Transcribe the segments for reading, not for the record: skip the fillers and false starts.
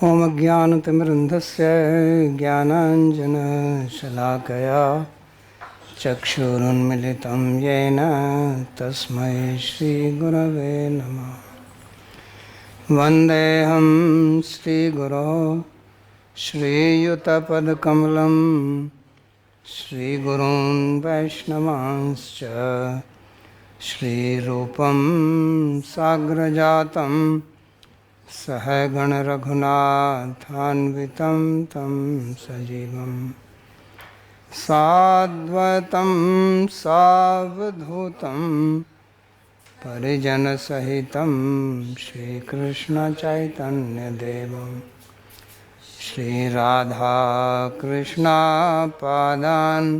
ॐ अज्ञानतिमिरन्धस्य ज्ञानाञ्जनशलाकया चक्षुरुन्मिलितं येन तस्मै श्रीगुरवे नमः। वन्देऽहं श्रीगुरो श्रीयुतपदकमलं श्रीगुरून् वैष्णवांश्च श्रीरूपं साग्रजातं सहगणरघुनाथान्वितं तं सजीवं साद्वैतं सावधूतं परिजनसहितं श्रीकृष्णचैतन्यदेवं श्रीराधाकृष्णपादान्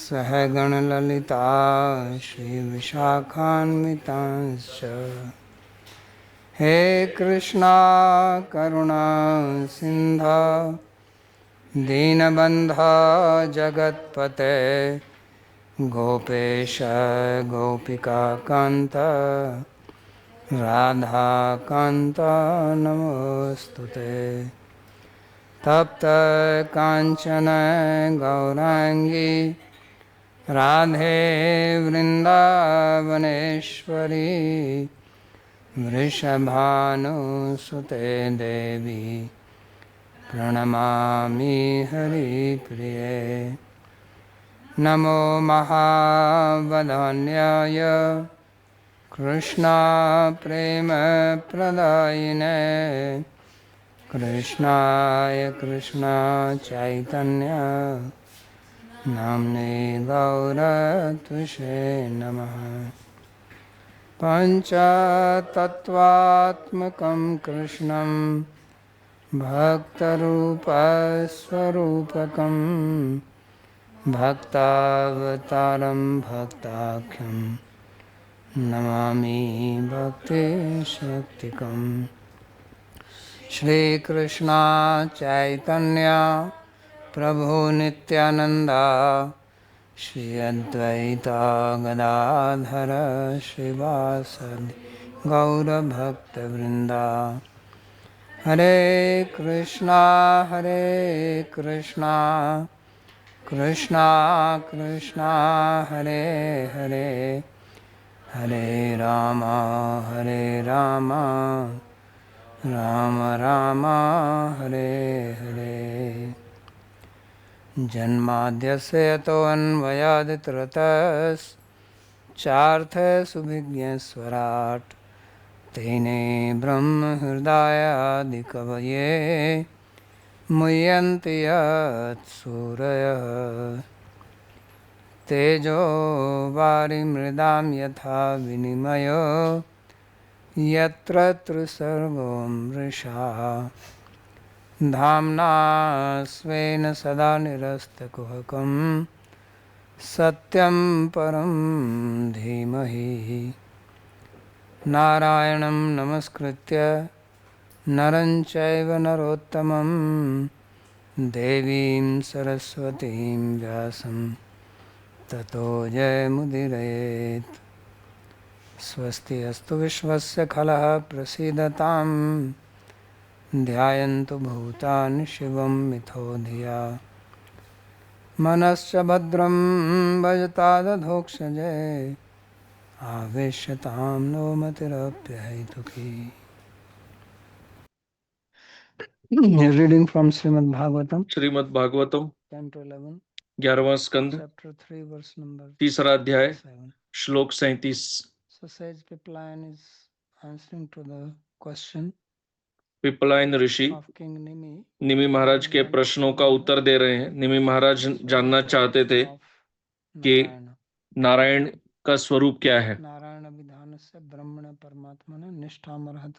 सहगणललिता श्रीविशाखान्वितांश्च। हे कृष्णा करुणा सिन्धु दीनबन्धो जगत्पते गोपेश गोपिकान्त राधाकान्त नमोस्तुते। तप्त काञ्चन गौराङ्गी राधे वृन्दावनेश्वरी वृषभानुसुते देवी प्रणमामि हरिप्रिये। नमो महावदान्याय कृष्णप्रेमप्रदायिने कृष्णाय कृष्णचैतन्य नाम्ने गौरत्विषे नमः। पञ्चतत्त्वात्मकं कृष्णं भक्तरूपस्वरूपकं भक्तावतारं भक्ताख्यं नमामि भक्तिशक्तिकम्। श्रीकृष्ण चैतन्य प्रभु नित्यानंद श्री अद्वैता गदाधर श्रीवासदि गौरभक्तवृंदा। हरे कृष्णा कृष्णा कृष्णा हरे हरे हरे राम राम राम हरे हरे। जन्माद्यस्य यतोऽन्वयादितरतश्चार्थसुभिज्ञस्वराट् तेने ब्रह्महृदयादिकवये मुह्यन्ति यत्सूरयः। तेजो वारिमृदां यथा विनिमयो यत्र त्रिसर्गो मृषा धाम्ना स्वेन सदा निरस्तकुहकं सत्यं परं धीमहि। नारायणं नमस्कृत्य नरं चैव नरोत्तमं देवीं सरस्वतीं व्यासं ततो जयमुदीरयेत्। स्वस्ति अस्तु विश्वस्य खलः प्रसीदतां ध्यायन्तु भूतानि शिवं मिथो धिया। मनश्च भद्रं भजतादधोक्षजे आवेश्यतां नो मतिरप्यहैतुकी। Reading from Shrimad Bhagavatam 10 to 11 11वां स्कंद chapter 3 verse number तीसरा अध्याय 7. श्लोक 37। So sage Pippalayan is answering to the question Pippalayan Rishi of King Nimi Nimi महाराज के प्रश्नों का उत्तर दे रहे हैं। निमि महाराज जानना चाहते थे of कि Narayana. नारायण का स्वरूप क्या है। नारायण विधान से ब्रह्मण परमात्मन निष्ठामर्हत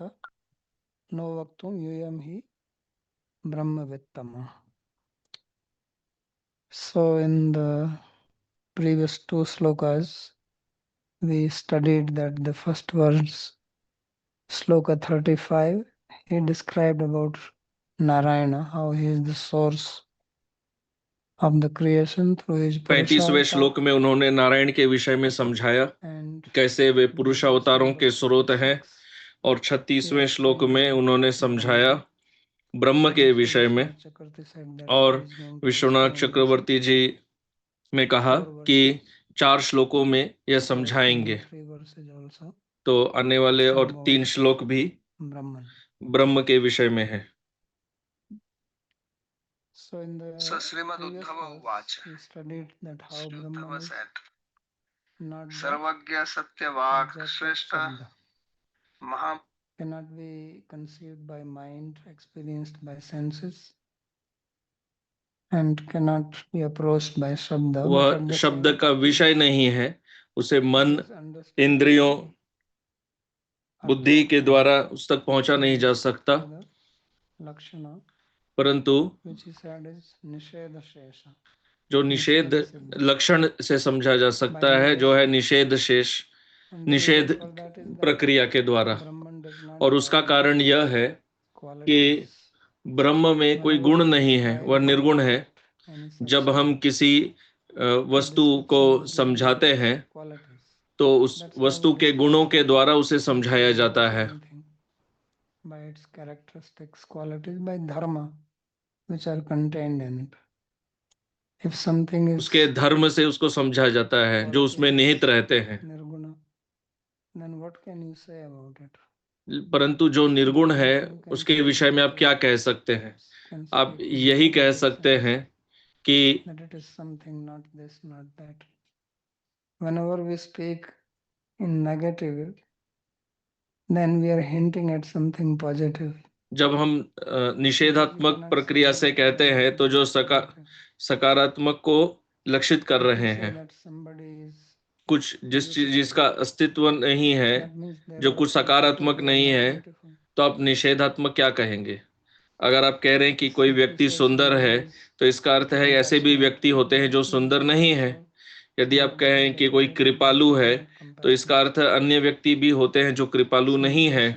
नो वक्तुम यूयम ही ब्रह्मवित्तम. So in the previous two slokas we studied that the first verse, sloka 35, he described about Narayana, how he is the source of the creation through his 35वें श्लोक में उन्होंने नारायण के विषय में समझाया कैसे वे पुरुष अवतारों के स्रोत हैं, और 36वें श्लोक में उन्होंने समझाया ब्रह्म के विषय में। Vishwanath Chakravarti said that और he is going to Vishwanath explain this चक्रवर्ती जी ने कहा 4 कि verses, 4 श्लोकों में यह corresponding समझाएंगे। 3 verses also तो आने वाले और about 3 श्लोक भी Brahman. ब्रह्म के विषय में है। So in the Shrimad previous Uddhav class, उवाच we studied that how Shri Brahman Uddhav is said, not the सर्वज्ञ सत्यवाक् object of श्रेष्ठ Shabda, महा cannot be conceived by mind, experienced by senses, and cannot be approached by Shabda. But वह at the शब्द same का time, विषय नहीं है, उसे it मन, is understood इंद्रियों, by बुद्धि के absorption द्वारा उस तक पहुंचा नहीं जा सकता, through the Lakshana, परंतु which he said is Nisheda Shesha. जो निषेध लक्षण से समझा जा सकता है, जो है निषेध शेष, And the निषेध reason for that is that प्रक्रिया के द्वारा। Brahman does not और उसका have कारण यह है कि qualities. ब्रह्म में कोई Whenever गुण we नहीं है, try वह to निर्गुण है। adopt any such जब हम किसी वस्तु को समझाते हैं qualities, तो उस that's how वस्तु we के गुणों के द्वारा उसे समझाया know जाता है। something by its characteristics, qualities, by dharma which are contained in it. If something is उसके धर्म से उसको समझा जाता है जो उसमें निहित रहते हैं। nirguna, then what can you say about it? परंतु जो निर्गुण है उसके विषय में आप क्या कह सकते हैं? आप यही कह सकते हैं कि that it is something not this, not that. Whenever we speak in negative, then we are hinting at something positive. जब हम निषेधात्मक प्रक्रिया से कहते हैं तो जो सकारात्मक को लक्षित कर रहे हैं। कुछ जिसका अस्तित्व नहीं है, जो कुछ सकारात्मक नहीं है, तो आप निषेधात्मक क्या कहेंगे? अगर आप कह रहे हैं कि कोई व्यक्ति सुंदर है तो इसका अर्थ है ऐसे भी व्यक्ति होते हैं जो सुंदर नहीं है। यदि आप कहें कि कोई कृपालु है तो इसका अर्थ अन्य व्यक्ति भी होते हैं जो कृपालु नहीं है।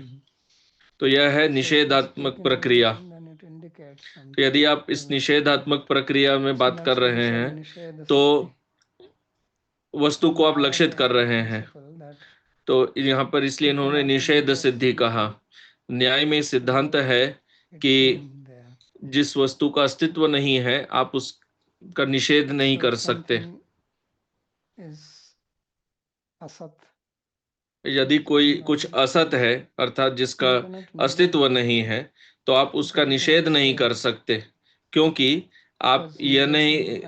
तो यह है निषेधात्मक प्रक्रिया। तो यदि आप इस निषेधात्मक प्रक्रिया में बात कर रहे हैं तो वस्तु को आप लक्षित कर रहे हैं। तो यहाँ पर इसलिए इन्होंने निषेध सिद्धि कहा। न्याय में सिद्धांत है कि जिस वस्तु का अस्तित्व नहीं है आप उसका निषेध नहीं कर सकते। यदि कोई कुछ असत है अर्थात जिसका अस्तित्व नहीं है तो आप उसका निषेध नहीं कर सकते, क्योंकि आप यह नहीं,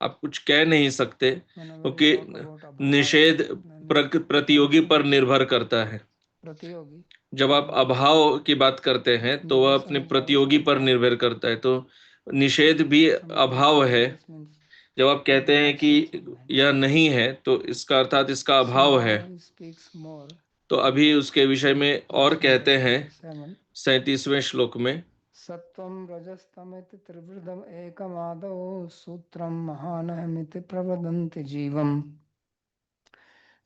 आप कुछ कह नहीं सकते, क्योंकि निषेध प्रतियोगी पर निर्भर करता है। जब आप अभाव की बात करते हैं तो वह अपने प्रतियोगी पर निर्भर करता है। तो निषेध भी अभाव है। जब आप कहते हैं कि यह नहीं है तो इसका अर्थात इसका अभाव है। तो अभी उसके विषय में और कहते हैं 37वें श्लोक में, सत्वं रजस्तमिति त्रिवृदम एकमादौ सूत्रम महानहमिति प्रवदन्ति जीवम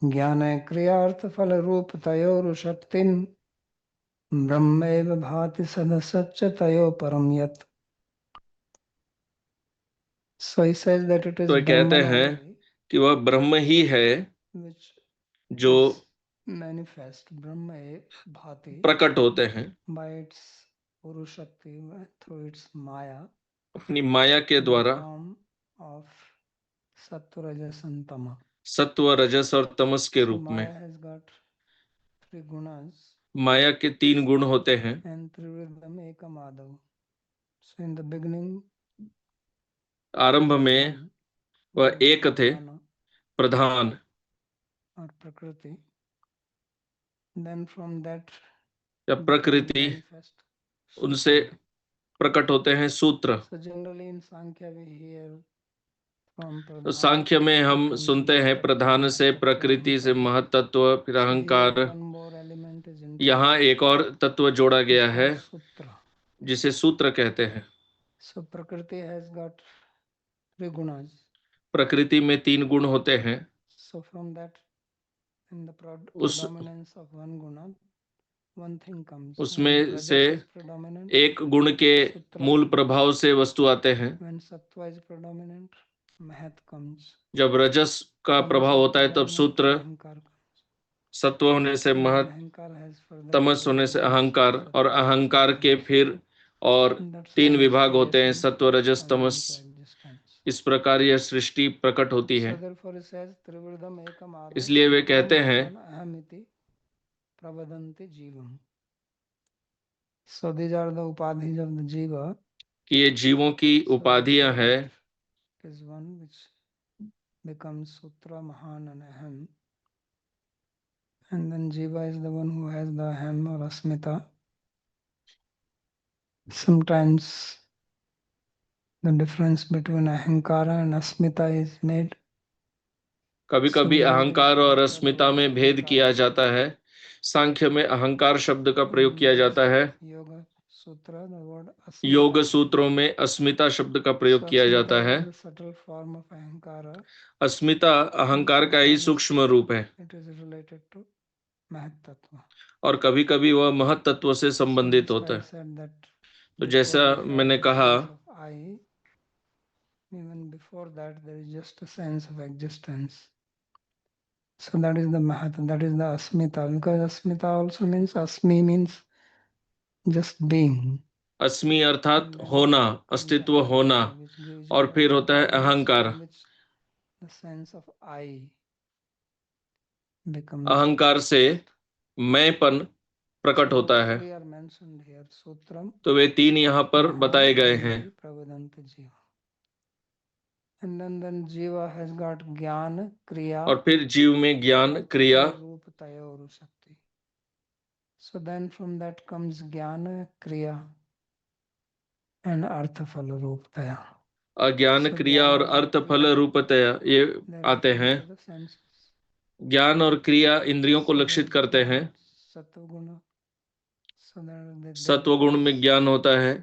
ज्ञान क्रियार्थ फल रूप तयोरुशक्तिम ब्रह्मैव भाति सदसच्च तयो परम यत्। So he says that it is तो कहते हैं कि वह ब्रह्म ही है जो manifest, ब्रह्म भाति, प्रकट होते हैं by its पुरुषक्ति, through its माया, अपनी माया के द्वारा, of सत्व रजस and तम, सत्व रजस और तमस के रूप में। Maya has got 3 gunas, माया के 3 गुण होते हैं। and त्रिवृदम एकम आदौ। So in the beginning, आरंभ में वह एक थे, प्रधान और प्रकृति। Then from that, या प्रकृति, उनसे प्रकट होते हैं सूत्र। So generally in Sankhya we hear from तो सांख्य में हम सुनते हैं प्रधान से, प्रकृति से महतत्व, फिर अहंकार। यहाँ एक और तत्व जोड़ा गया है जिसे सूत्र कहते हैं। So प्रकृति has got 3 gunas. प्रकृति में 3 गुण होते हैं। So from that, in the predominance of one guna, one thing comes. उसमें से एक गुण के मूल प्रभाव से वस्तु आते हैं। When sattva is predominant, महत comes. जब रजस का प्रभाव होता है तब सूत्र, सत्व होने से then महत, ahankar has further तमस होने से categories, अहंकार, और sattva, अहंकार के फिर और and that's 3 how this विभाग होते हैं, creation सत्व, रजस, comes तमस। into existence. इस प्रकार यह सृष्टि प्रकट होती है। So therefore it says Trivridam ekam ado इसलिए वे idam कहते हैं brahman ahamiti pravadanti jivam. So these are the upadhis of the jiva. कि ये जीवों की So they उपाधियां say है। that is one which becomes sutra mahan and aham, and then jiva is the one who has the aham or asmita. Sometimes the difference between ahankara and asmita is made. कभी कभी Similarly, अहंकार और Sankhya, the Asmita word में भेद ahankara किया is जाता है। सांख्य में अहंकार शब्द का प्रयोग किया जाता है। Yoga Sutra, the word योग asmita. सूत्रों में अस्मिता शब्द का प्रयोग So किया asmita जाता है। is the subtle form of ahankara. अस्मिता अहंकार का ही सूक्ष्म रूप है, It is related to Mahat Tattva. और कभी कभी वह महत तत्व से So संबंधित that's why होता I है। said that तो before जैसा we have मैंने the कहा, sense of I, even before that there is just a sense of existence. So that is the Mahat, that is the Asmita, because Asmita also means Asmi means just being. अस्मि अर्थात And then होना, comes अस्तित्व होना, Ahankara, which gives you और the फिर होता है awareness अहंकार। from which the sense of I becomes. अहंकार से मैंपन प्रकट So होता those है। three are mentioned here. Sutram, तो वे 3 यहाँ पर बताए Mahan, गए हैं। Ahamiti, Pravadanta Jiva. And then Jiva has got Jnana, Kriya, और फिर जीव में ज्ञान, क्रिया, Rup, Tayoru, Shakti. So then from that comes Jnana, Kriya and Arthaphala, Rup, Taya. अज्ञान, So क्रिया और Jnana and अर्थ, फल, Kriya, रूपतया ये they आते refer हैं। to the senses. ज्ञान और क्रिया इंद्रियों को So लक्षित then करते हैं। Sattva-guna. So then the सत्व गुण में ज्ञान होता है,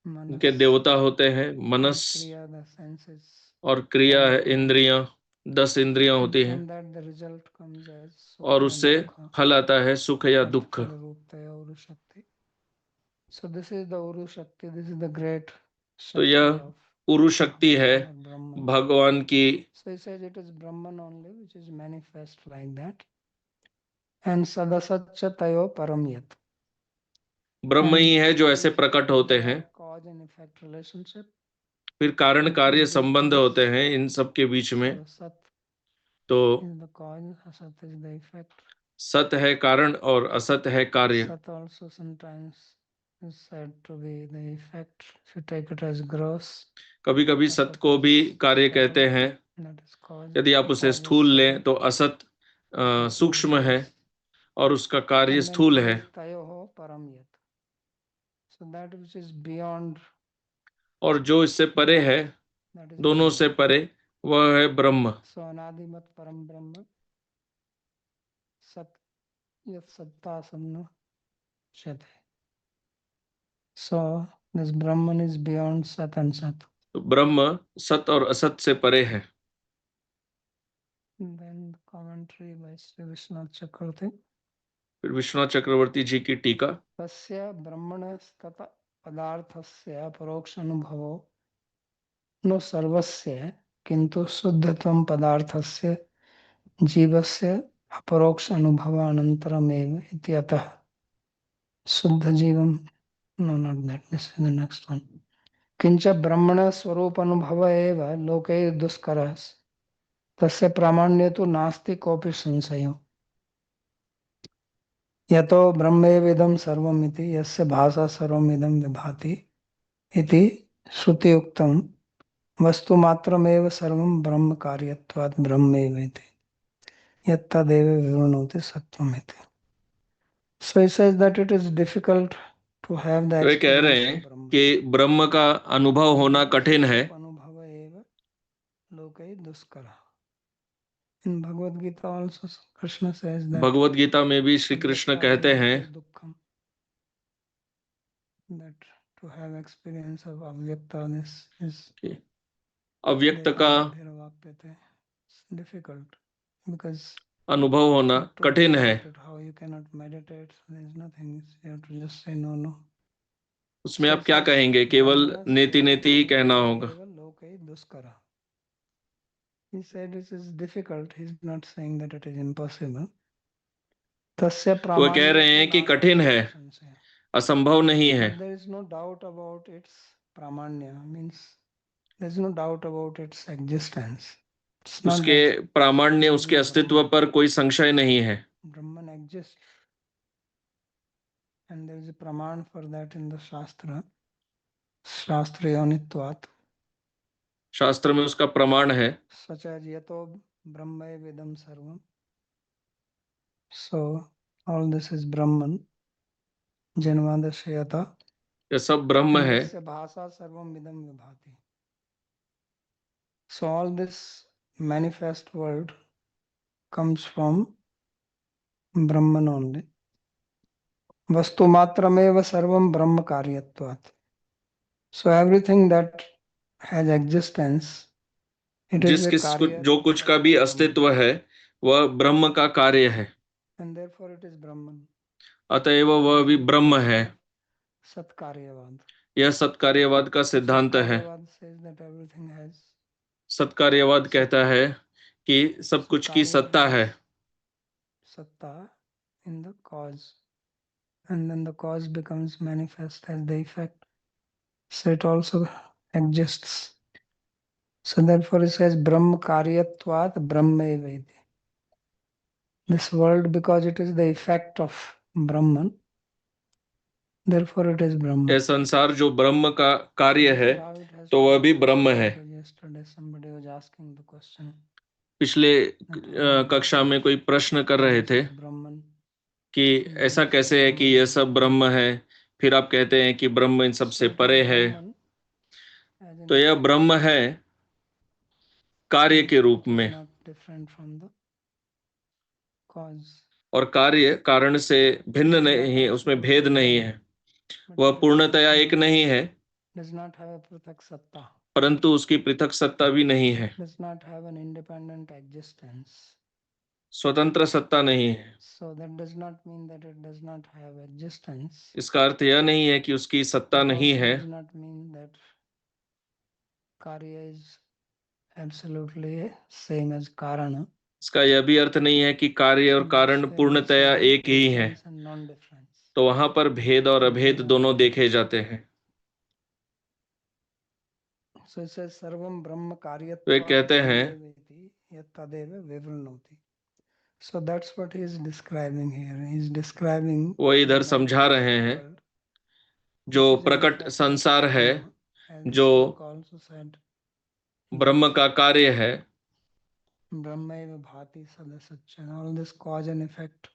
उनके Manas, देवता होते हैं मनस, Kriya, the senses. और क्रिया है इंद्रियां, 10 इंद्रियां होती हैं, From that the result comes as और Sukha and उससे Dukha. फल आता है सुख या दुख। Arthaphala, Rup, Taya, Uru, Shakti. So this is the Uru Shakti, this is the great तो Shakti यह of उरु शक्ति है Bhagavan or Brahman. भगवान की। So he says it is Brahman only which is manifest like that. And Sadasatcha Tayo Paramyat. ब्रह्म ही है जो If ऐसे प्रकट होते there हैं। are cause and effect relationship, फिर कारण कार्य between these संबंध things, होते हैं इन सब के बीच में। so Sat तो is the cause, Asat is the effect. सत है कारण और असत है कार्य। Sat also sometimes is said to be the effect if you take it as gross. कभी कभी सत को भी कार्य कहते हैं। That is cause. यदि आप उसे Cause is स्थूल लें subtle, तो असत effect is सूक्ष्म है gross. और उसका कार्य And then स्थूल he है। says Tayoho Paramyat. So that which is beyond, और जो इससे परे है, that is दोनों से Brahman. परे, वह है ब्रह्म। So Anadimat Param Brahma Sat Yat Satta Samna Shat. So this Brahman is beyond Sat and Sat. तो ब्रह्म सत और असत से परे है। Then the commentary by Sri Vishwanath Chakravarti. फिर विश्वनाथ चक्रवर्ती जी की टीका। तस्य ब्रह्मणस्तत पदार्थस्य परोक्ष अनुभवो न सर्वस्य किंतु शुद्धत्वं पदार्थस्य जीवस्य अपरोक्ष अनुभव अनंतरमेव इति अतः शुद्ध जीवम, no not that, this is the next one. किंच ब्रह्मण स्वरूप अनुभव एव लोके दुष्करः तस्य प्रामाण्य तो नास्ति कोऽपि संशयो यतो ब्रह्मेवेदं सर्वमिति यस्य भाषा सर्वमिदं विभाति इति श्रुतियुक्तं वस्तुमात्रमेव सर्वं ब्रह्म कार्यत्वात् ब्रह्मेवेति यत्तदेव विवृणोति सत्त्वमिति. So he says that it is difficult to have the वे कह रहे experience हैं of Brahman. कि ब्रह्म का अनुभव होना कठिन है। अनुभव एव लोके दुष्करः. In Bhagavad Gita also Krishna says that Bhagavad Gita में भी श्री कृष्ण कहते हैं दुःखम, that to have experience of avyakta is कि अव्यक्त का difficult because अनुभव होना to कठिन go है। about it, how you cannot meditate, there is nothing, you have to just say no, no. उसमें आप क्या कहेंगे, केवल नेति नेति ही कहना होगा। He said it is difficult. He's not saying that it is impossible. तस्य वो कह रहे हैं कि कठिन है, प्रामाण्य, असंभव नहीं है। there is no doubt about its pramanya, means there is no doubt about its existence. It's not उसके that प्रामाण्य, उसके अस्तित्व पर कोई संशय नहीं है। Brahman exists, and there is a praman for that in the Shastra, Shastrayonitvat, शास्त्र में उसका प्रमाण है। such as yato brahma vidam sarvam. So all this is Brahman, Janvadashayata. ये सब ब्रह्म है। यस्य भाषा सर्वम idam vibhati. So all this manifest world comes from Brahman only. Vastu matrameva sarvam brahma karyatvat. So everything that has existence, it is a karya जो कुछ का भी of अस्तित्व है वह ब्रह्म का कार्य है, and therefore it is Brahman. अतएव वह भी ब्रह्म है। Satkaryavad. यह सत्कार्यवाद का सिद्धांत है। Satkaryavad says that everything has सत्कार्यवाद कहता है कि सब कुछ की सत्ता है, satta in the cause, and then the cause becomes manifest as the effect. So it also exists. So therefore it says Brahma karyatvat Brahma evedi. This world, because it is the effect of Brahman, therefore it is Brahman. यह संसार जो ब्रह्म का कार्य है तो वह भी ब्रह्म है। Yesterday somebody was asking the question. पिछले कक्षा में कोई प्रश्न कर रहे थे Brahman. कि ऐसा कैसे है कि यह सब ब्रह्म है, फिर आप कहते हैं कि ब्रह्म इन सब से परे है। तो यह ब्रह्म है कार्य के रूप में, और कार्य कारण से भिन्न नहीं, उसमें भेद नहीं है, वह पूर्णतया एक नहीं है, does not have a पृथक सत्ता, परंतु उसकी पृथक सत्ता भी नहीं है, does not have an independent existence. स्वतंत्र सत्ता नहीं है। So that does not mean that it does not have existence. इसका अर्थ यह नहीं है कि उसकी सत्ता नहीं है। Does not mean that कार्य is absolutely same as कारण. इसका यह भी अर्थ नहीं है कि कार्य और कारण पूर्णतया एक ही है, तो वहां पर भेद और अभेद दोनों देखे जाते हैं। So it says सर्वम ब्रह्म कार्यत्वात् वे कहते हैं, तदेव विवृणोति. So that's what he is describing here. He is describing वो इधर समझा रहे हैं जो प्रकट संसार है, जो ब्रह्म का कार्य है। ब्रह्मैव भाति सदसच्चन. All this cause and effect.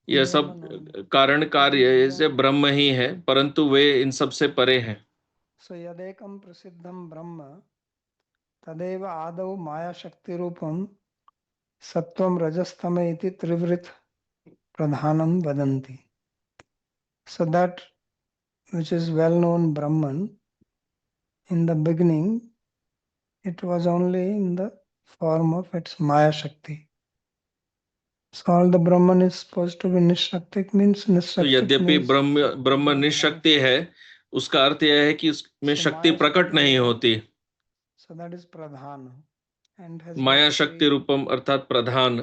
यह सब कारण कार्य से ब्रह्म ही है, परंतु वे इन सब से परे हैं। So यदेकं प्रसिद्धं ब्रह्म तदेव आदौ माया शक्ति रूपम सत्वम रजस्तम इति त्रिवृत प्रधानम वदन्ति. So that which is well known Brahman, in the beginning it was only in the form of its Maya Shakti. So all the Brahman is supposed to be Nishaktik, means Nishaktik. यद्यपि ब्रह्म निशक्ति है, उसका अर्थ यह है कि उसमें शक्ति प्रकट नहीं होती। So that is Pradhan. माया शक्ति रूपम अर्थात प्रधान,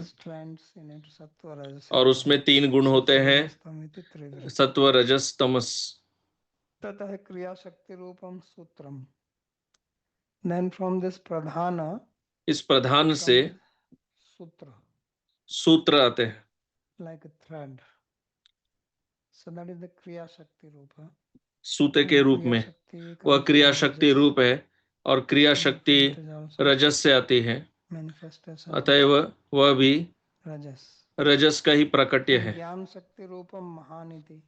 और उसमें तीन गुण होते हैं, सत्व रजस तमस। ततः क्रिया शक्ति रूपम सूत्रम. Then from this Pradhana, इस प्रधान से सूत्र, सूत्र आते हैं, like a thread. So that is the क्रिया शक्ति रूप. सूत्र के रूप में वह क्रिया शक्ति रूप है, और क्रिया शक्ति रजस से आती है, अतएव वह भी रजस का ही प्रकट्य है। ज्ञान शक्ति रूपम महानिति.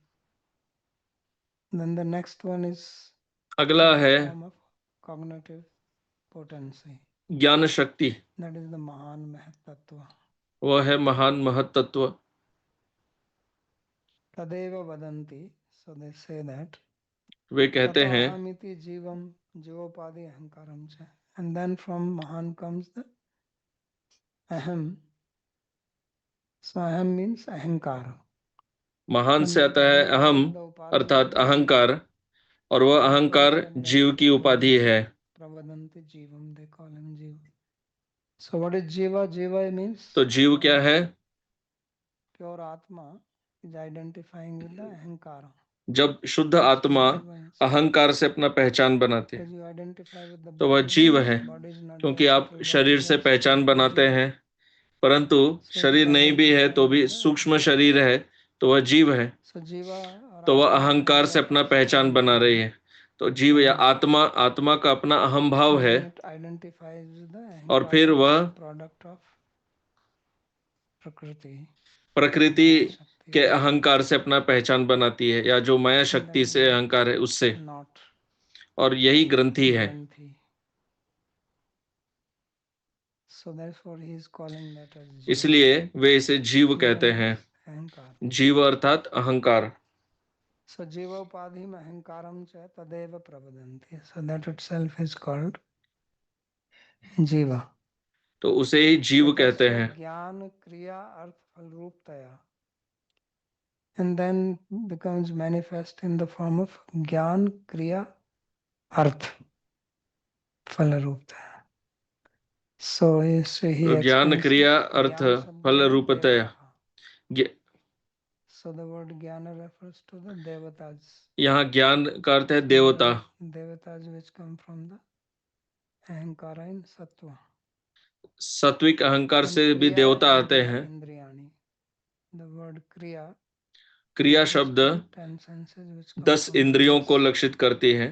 Then the next one is अगला है cognitive potency. ज्ञान शक्ति, That is the महान महत्त्व. वह है महान महत्त्व। तदेव वदन्ति. So they say that. वे कहते हैं, अहमिति जीवम जीवोपाधि अहंकारम च. And then from महान comes the aham. So aham means अहंकार. महान से आता है अहम अर्थात अहंकार, और वह अहंकार जीव की उपाधि है। प्रवदन्ति जीवम, they call him जीव. So what is jiva? Jiva means तो जीव क्या है? प्योर आत्मा. is identifying with the ahankara. जब शुद्ध आत्मा अहंकार से अपना पहचान बनाती है Because you identify with the तो वह body, जीव है, body is not क्योंकि the आप actual शरीर body, से that's पहचान बनाते जीव. हैं, परंतु So शरीर it is नहीं भी है तो भी identifying with the सूक्ष्म ahankara. शरीर है तो वह जीव है, So जीवा और तो वह आत्मा अहंकार has से that अपना पहचान बना रही है। तो जीव या आत्मा, आत्मा का अपना अहम भाव है, then it identifies with the और ahankara, फिर which वह is a product of prakriti, प्रकृति maya shakti, के अहंकार से अपना पहचान बनाती है, या जो माया शक्ति से अहंकार है उससे, not और यही ग्रंथि है। Granthi. So therefore he is calling that as jiva. इसलिए वे इसे जीव Jiva कहते means हैं, ahankara. जीव अर्थात अहंकार। So jiva upadhim ahankaram cha tadeva pravadanti. So that itself is called jiva. तो उसे ही जीव कहते हैं। ज्ञान क्रिया अर्थ फल रूपतया, and then becomes manifest in the form of ज्ञान क्रिया अर्थ फल रूपतया. So he तो ज्ञान क्रिया अर्थ फल रूपतया। So the word jnana refers to the devatas. यहाँ ज्ञान का अर्थ है देवता। Devatas which come from the ahankara in sattva. सात्विक अहंकार से भी देवता आते हैं। इंद्रियाणि. The word kriya, क्रिया शब्द 10 इंद्रियों को लक्षित करती है।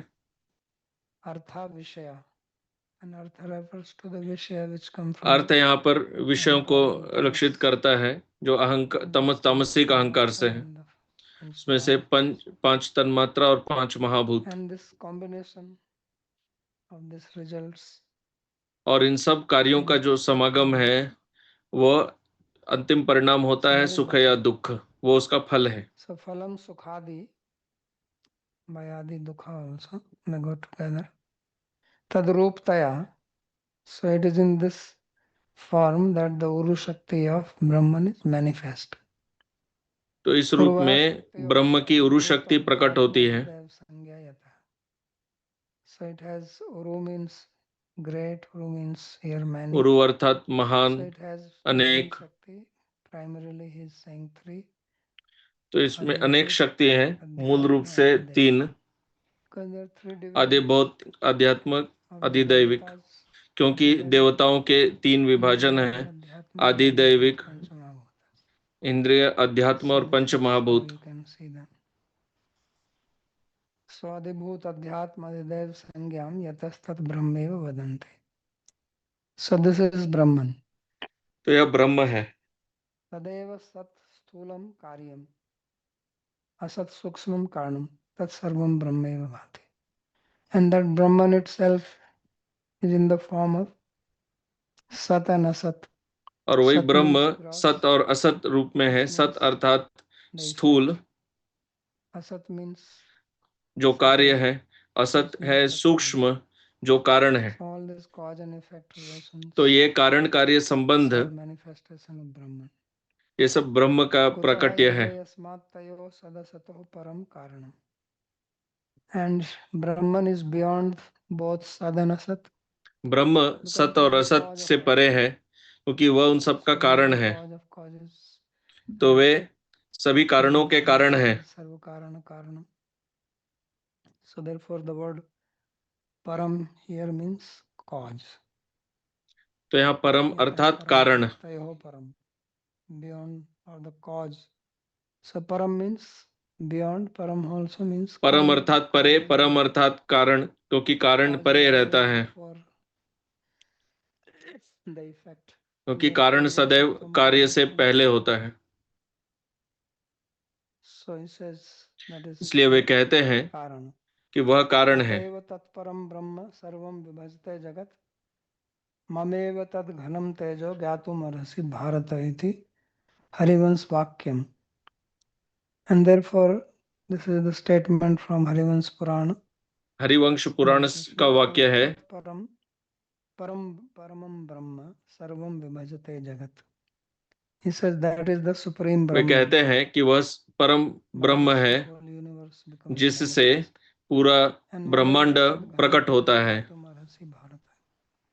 अर्था विषया, and artha refers to the vishaya which come from अर्थ यहाँ पर विषयों को लक्षित करता है जो अहंकार तामसिक अहंकार से है। इसमें से पांच तन्मात्रा और 5 महाभूत। and this combination of these results, और इन सब कार्यों का जो समागम है वह अंतिम परिणाम होता है सुख या दुख, वो उसका फल है। So phalam sukhadi, mayadi dukha also may go together. Tadruptaya. So it is in this form that the Uru Shakti of Brahman is manifest. तो इस रूप में ब्रह्म की उरु शक्ति प्रकट होती है। So it has Uru means great, Uru means here many. उरु अर्थात महान, So it has अनेक। primarily he is saying 3. तो इसमें अनेक शक्ति है, मूल रूप से 3। आदिभौत, आध्यात्मक, अधिदैविक, क्योंकि देवताओं के 3 विभाजन हैं, आदिदैविक, इंद्रिय, अध्यात्म और पंच महाभूत। स्वादिभूत अध्यात्म अधिदैव संज्ञाम यतस्तत ब्रह्मेव वदन्ते. So this is Brahman. तो यह ब्रह्म है। तदेव सत स्थूलम कार्यम असत सूक्ष्मम कारणम तत्सर्वम ब्रह्मेव भाति. And that Brahman itself is in the form of सत and असत. और वही ब्रह्म सत और असत रूप में है। सत अर्थात स्थूल, असत मीन्स जो कार्य है, असत है सूक्ष्म, जो कारण है। तो ये कारण कार्य संबंध, ये सब ब्रह्म का प्राकट्य है। And Brahman is beyond both सत and असत. ब्रह्म सत और असत से परे है, क्योंकि वह उन सब का कारण है। तो वे सभी कारणों के कारण है। सर्व कारण कारणम. So therefore the word param here means cause. तो यहाँ परम अर्थात कारण, param, beyond or the cause. So param means beyond, param also means परम अर्थात परे, परम अर्थात कारण, क्योंकि कारण परे रहता है, क्योंकि कारण सदैव कार्य से पहले होता है। इसलिए वे कहते हैं कि वह कारण है। तत्परम ब्रह्म सर्वम विभजते जगत ममेव तद घनम तेजो ज्ञातुम अर्हसि भारत इति हरिवंश वाक्यम. And therefore this is the statement from Harivansh Purana. Harivansh पुराण का वाक्य है, परम परम परमम ब्रह्म सर्वम विभजते जगत. He says that is the supreme way Brahma. कहते हैं कि वह परम ब्रह्म है जिससे पूरा ब्रह्मांड प्रकट होता है।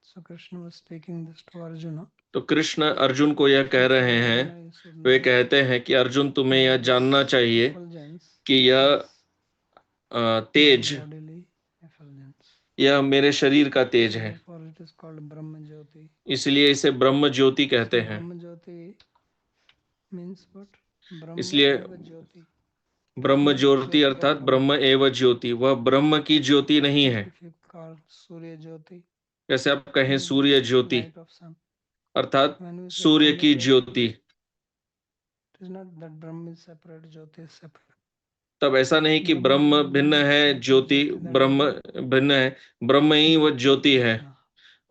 So Krishna was speaking this to Arjuna. तो कृष्ण अर्जुन को यह कह रहे हैं, Arjuna, you should way know कहते हैं कि अर्जुन तुम्हें यह that जानना this चाहिए effulgence कि यह is Tej, my bodily effulgence. यह मेरे शरीर का तेज है, Therefore it is called Brahma Jyoti. इसलिए इसे ब्रह्म ज्योति कहते So हैं। Brahma Jyoti means what? Brahma इसलिए eva Jyoti. Brahma Not Jyoti Jyoti अर्थात of ब्रह्म light. एव ज्योति, वह ब्रह्म की ज्योति नहीं है। If you call Surya Jyoti, जैसे आप कहें means Surya Jyoti light of sun. अर्थात When we say Surya Brahma की Jyoti, Jyoti, it is not that Brahma is separate, Jyoti is separate. तब ऐसा नहीं कि Brahma ब्रह्म is भिन्न one है, Jyoti, Jyoti Jyoti, that Brahma is भिन्न है, ब्रह्म ही वह Jyoti ज्योति है, Krishna.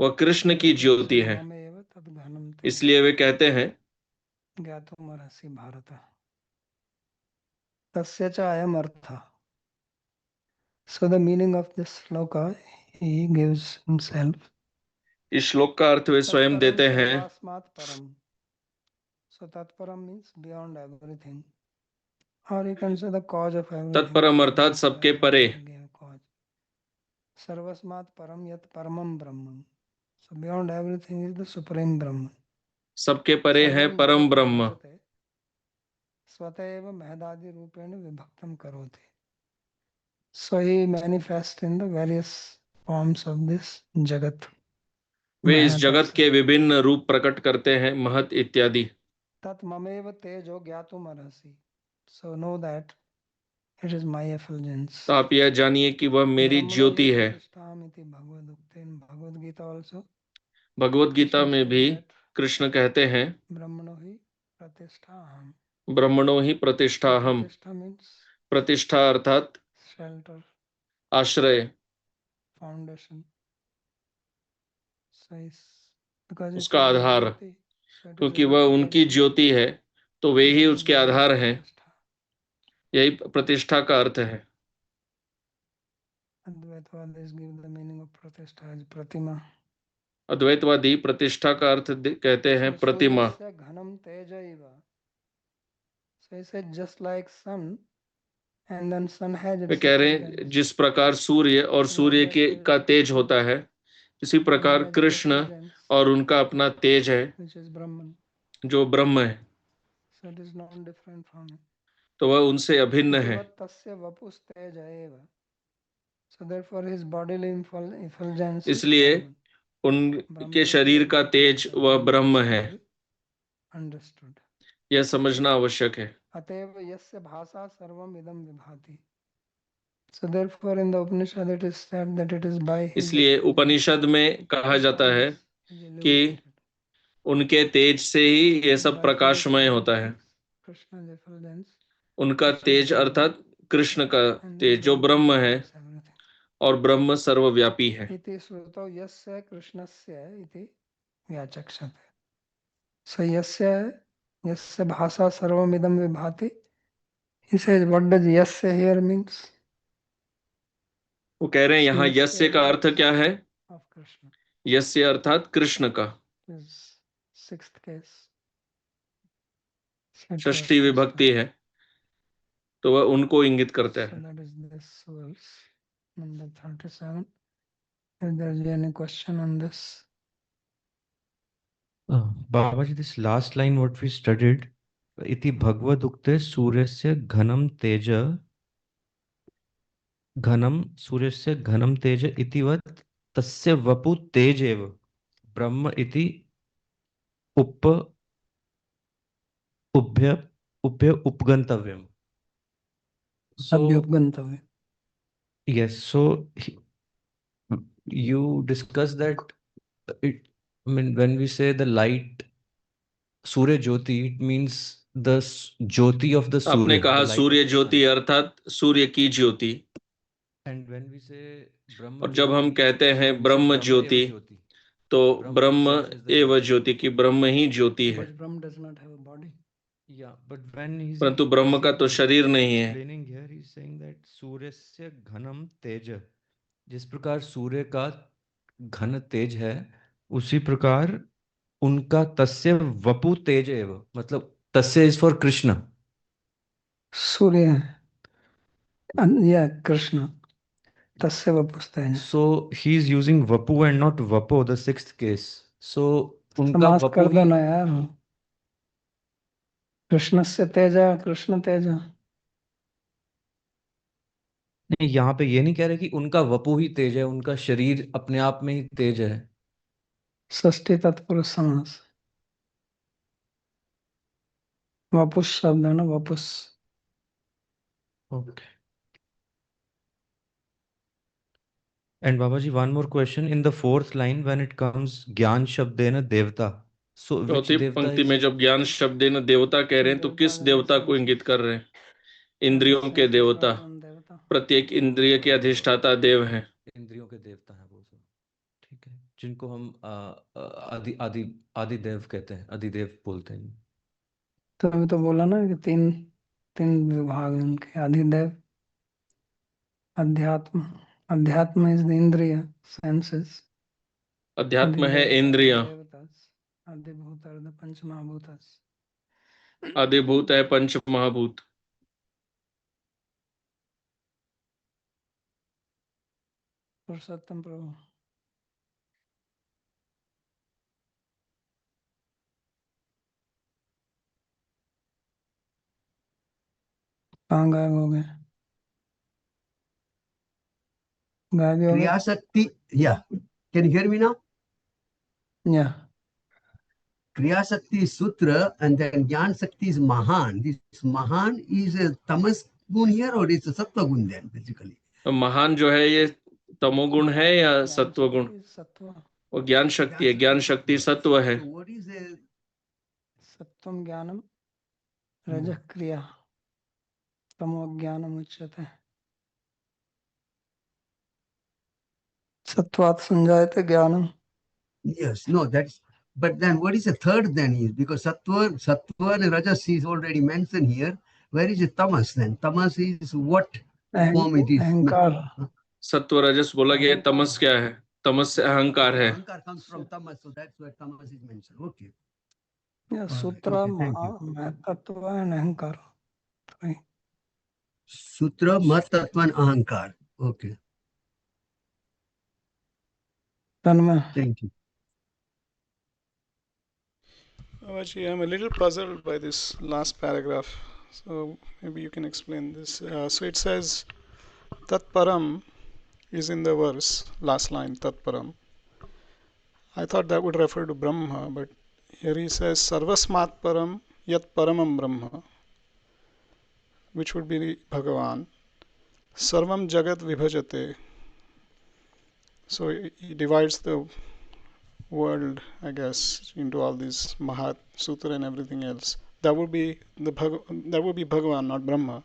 वह कृष्ण की Therefore, ज्योति so है। mame eva tad ghanam te इसलिए वे कहते हैं ज्ञातुम अर्हसि भारत। तस्य च अयम अर्थः। So the meaning of this sloka, he gives himself. इस श्लोक का अर्थ वे स्वयं तत्परम देते हैं। सर्वास्मात् परम. So tatparam means beyond everything. Or you can say the cause of everything. तत्परम अर्थात सबके परे। Cause. सर्वस्मात् परम यत परमम ब्रह्मम. So beyond everything is the supreme Brahman. सबके परे है सर्वं परम जगत् ब्रह्म। विभजते स्वतः एव महदादि रूपेण विभक्तं करोति. So he manifests in the various forms of this jagat. वे इस महत जगत से. के विभिन्न रूप प्रकट करते हैं, महत इत्यादि। तत् ममेव तेजो ज्ञातुम अर्हसि. So know that it is my effulgence. तो आप यह जानिए कि वह मेरी ब्रह्मणो ज्योति हि है। प्रतिष्ठामिति भगवदुक्ते in Bhagavad Gita also. Bhagavad Gita Krishna में says भी that कृष्ण कहते हैं ब्रह्मणो हि प्रतिष्ठाहम्. ब्रह्मणो ही प्रतिष्ठाहम्। Pratishtha means प्रतिष्ठा अर्थात shelter, आश्रय, foundation. So because it उसका is his Aadhaar, jyoti, so it is क्योंकि वह reflected उनकी in ज्योति है तो वे ही that is उसके the meaning आधार of हैं। pratishtha. यही प्रतिष्ठा का अर्थ है। Advaitavadis give the meaning of pratishtha as pratima. अद्वैतवादी प्रतिष्ठा का अर्थ कहते हैं So Pratima. suryasya ghanam tejaiva. So he said just like sun, and then sun has way its कह रहे हैं effulgence. जिस प्रकार सूर्य और सूर्य के का तेज होता है, इसी Sun प्रकार has its कृष्ण effulgence, और उनका अपना तेज है which is Brahman. जो ब्रह्म है, So it is not different from him. तो वह उनसे अभिन्न है। Itivat tasya vapus teja eva. So therefore his bodily effulgence is इसलिए Brahman. उनके शरीर का तेज वह ब्रह्म है। Understood. यह समझना आवश्यक है। अतएव यस्य भाषा सर्वम इदम विभाति. So therefore in the Upanishad it is said that it is by his इसलिए उपनिषद में कहा जाता है कि उनके तेज से ही ये सब प्रकाशमय होता है। Krishna's effulgence. उनका तेज अर्थात कृष्ण का तेज जो ब्रह्म है और ब्रह्म सर्वव्यापी है। इति श्रुतौ यस्य कृष्णस्य इति व्याचक्षते. So यस्य भाषा सर्वमिदं विभाति. He says what does yasya here means? वो कह रहे हैं यहाँ यस्य का अर्थ क्या है? Of Krishna. यस्य अर्थात कृष्ण का। Is sixth case. षष्ठी विभक्ति है तो वह उनको इंगित करता So है। that is this verse number 37. If there is any question on this. Babaji, this last line what we studied, iti bhagavad ukte suryasya ghanam teja itivat tasya vapu tejev brahma iti up ubhya upgantavyam. Abhyupgantavya. Yes, so you discussed that it, I mean, when we say the light Surya Jyoti, it means the Jyoti of the आपने Surya. कहा the light Surya of the Jyoti sun. अर्थात सूर्य की ज्योति। And when we say Brahma और जब हम Jyoti, कहते so हैं we say Brahma Brahma Jyoti eva Jyoti. तो ब्रह्म itself is the एव Jyoti. ज्योति की ब्रह्म ही ज्योति है। Because Brahma does not have a body. Yeah, but when he's परंतु ब्रह्म का तो शरीर नहीं है। explaining here, he's saying that सूर्यस्य घनम तेज, जिस प्रकार सूर्य का घन तेज है उसी प्रकार उनका तस्य वपु तेज एव, मतलब तस्य is for Krishna. Surya. And yeah, Krishna. Tasya Vapusteja. So he is using Vapu and not Vapo, the sixth case. So उनका समास Vapu कर दो ही ना यार, कृष्ण से तेजा, कृष्ण तेजा। नहीं, यहाँ पे ये नहीं कह रहे कि उनका वपु ही तेज है, उनका शरीर अपने आप में ही तेज है। षष्ठी तत्पुरुष समास, वपुष शब्द है ना, वपुष। Okay. And Babaji, one more question. In the fourth line, when it comes Gyan Shabdena Devta, so which चौथी Devta पंक्ति is? में जब ज्ञान शब्द न देवता कह रहे हैं तो किस देवता को इंगित कर रहे हैं? इंद्रियों के देवता, प्रत्येक इंद्रिय के अधिष्ठाता देव हैं। इंद्रियों के देवता हैं वो सब, ठीक है, जिनको हम आदि आदि आदि देव कहते हैं, आदिदेव बोलते हैं। तो अभी तो बोला ना कि तीन तीन विभाग हैं उनके, अधिदेव, अध्यात्म। अध्यात्म इज द इंद्रिय, सेंसेस। अध्यात्म है इंद्रिय, अधिभूत अर्ध पंच महाभूत। अधिभूत है पंच महाभूत। पुरुषोत्तम प्रभु, कहाँ गायब हो गए? गायब हो गए? Kriya Shakti, yeah. Can you hear me now? Yeah. Kriya Shakti is Sutra and then Gyan Shakti is Mahan. This Mahan is a Tamas gun here or it's a Sattva gun then basically? तो महान जो है ये तमोगुण है या सत्व गुण? सत्व। वो ज्ञान शक्ति है, ज्ञान शक्ति सत्व है। So what is a सत्वम ज्ञानम रजः क्रिया, तमो ज्ञानम उच्यते। सत्वात् संजायते ज्ञानम। yes, no, that's but then what is the third then is because Sattva and Rajas is already mentioned here. Where is the Tamas then? Tamas is what form it is? अहंकार। सत्व रजस बोला गया है, तमस क्या है? तमस से अहंकार है। Ahankar comes from Tamas, so that's where Tamas is mentioned. Okay. सूत्र Okay, thank you. महत्त्व एंड अहंकार। Sutra, Mat, Tattva and Ahankar. Okay, Tanmay, thank you. Actually, I'm a little puzzled by this last paragraph, so maybe you can explain this. So it says Tat Param is in the verse, last line, Tat Param. I thought that would refer to Brahma, but here he says Sarvasmat Param Yat Paramam Brahma, which would be Bhagavan. Sarvam Jagat Vibhajate. So he divides the world, I guess, into all these Mahat Sutra and everything else. That would be Bhagavan, not Brahma,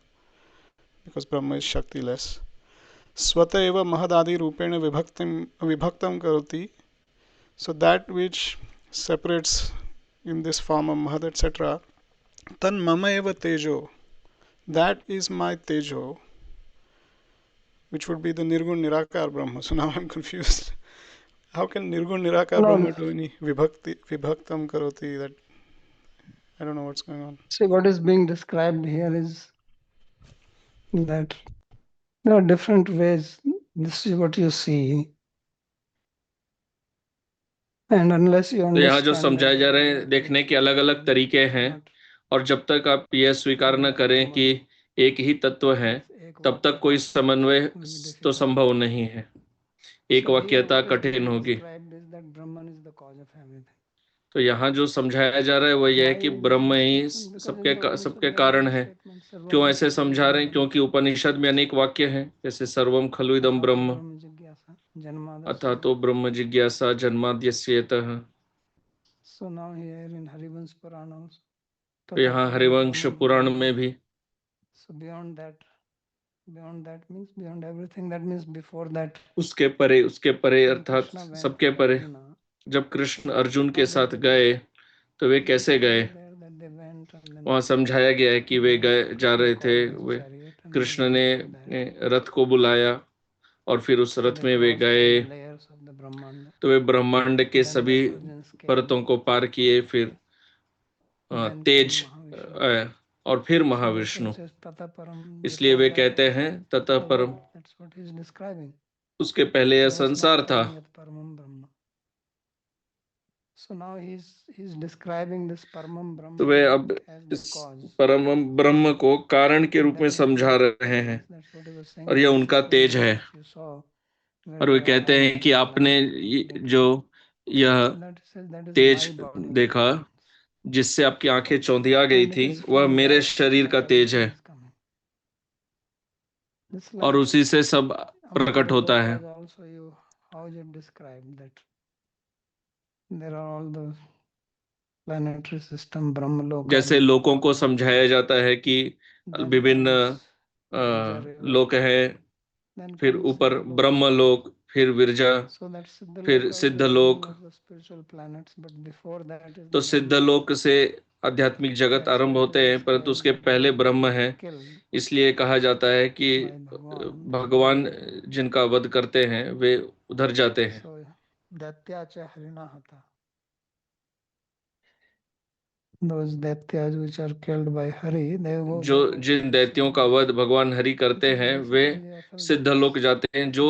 because Brahma is Shakti-less. Swata eva mahadadi rupena vibhaktam karoti. So that which separates in this form of Mahad, etc. Tan mama eva tejo. That is my tejo, which would be the Nirgun Nirakar Brahma. So now I'm confused. How can Nirgun Nirakar Brahma do any vibhaktam karoti? That I don't know what's going on. see what is being described here is that there are different ways. This is what you see, and unless you तो यहाँ जो understand समझाए जा रहे हैं, देखने के अलग अलग तरीके हैं, और जब तक आप यह स्वीकार न करें कि एक ही तत्व है, तब तक कोई समन्वय तो संभव नहीं है। एक वाक्यता कठिन होगी। तो यहाँ जो समझाया जा रहा है वो यह है कि ब्रह्म ही सबके कारण है। क्यों ऐसे समझा रहे हैं? क्योंकि उपनिषद में अनेक वाक्य हैं, जैसे सर्वम खलु इदं ब्रह्म, अथा तो ब्रह्म जिज्ञासा जन्माद्यस्य यतः। तो यहाँ हरिवंश पुराण में भी उसके परे अर्थात सबके परे। जब कृष्ण अर्जुन के साथ गए तो वे कैसे गए? वहां समझाया गया है कि वे जा रहे थे, वे कृष्ण ने रथ को बुलाया और फिर उस रथ में वे गए, तो वे ब्रह्मांड के सभी परतों को पार किए, फिर तेज और फिर महाविष्णु। इसलिए वे कहते हैं ततः परम। उसके पहले यह संसार था। Paramam Brahma. So now he's describing this Paramam Brahma तो वे अब as the इस cause. परम ब्रह्म को कारण के रूप में That is समझा what रहे हैं, that's what he was saying. और यह This उनका is तेज what है। you saw, where और वे there are कहते हैं all कि these आपने planets. जो यह So that is Tej my body. देखा जिससे आपकी आंखें चौंधिया गई And it थी, is वह from मेरे that शरीर का that तेज है, everything is coming. Just और like उसी से सब प्रकट होता है। Amritaloka also how you describe that there are all those planetary system Brahmaloka. जैसे लोगों को समझाया जाता है कि Then विभिन्न comes Virja river. लोक हैं, Then फिर comes ऊपर Siddhaloka. ब्रह्मलोक, फिर विरजा, So that फिर Siddhaloka is Siddhalok. one of the spiritual planets, but before that is तो the सिद्धलोक से आध्यात्मिक जगत That's आरंभ why it होते is हैं, परंतु उसके described पहले that ब्रह्म they है। were killed इसलिए कहा जाता है कि by Bhagwan. भगवान जिनका वध करते हैं वे उधर जाते हैं। So Daityacha Harinahata. Those Daityas which are killed by Hari, they go जो जिन दैत्यों का वध भगवान हरि करते हैं वे सिद्धलोक जाते हैं, जो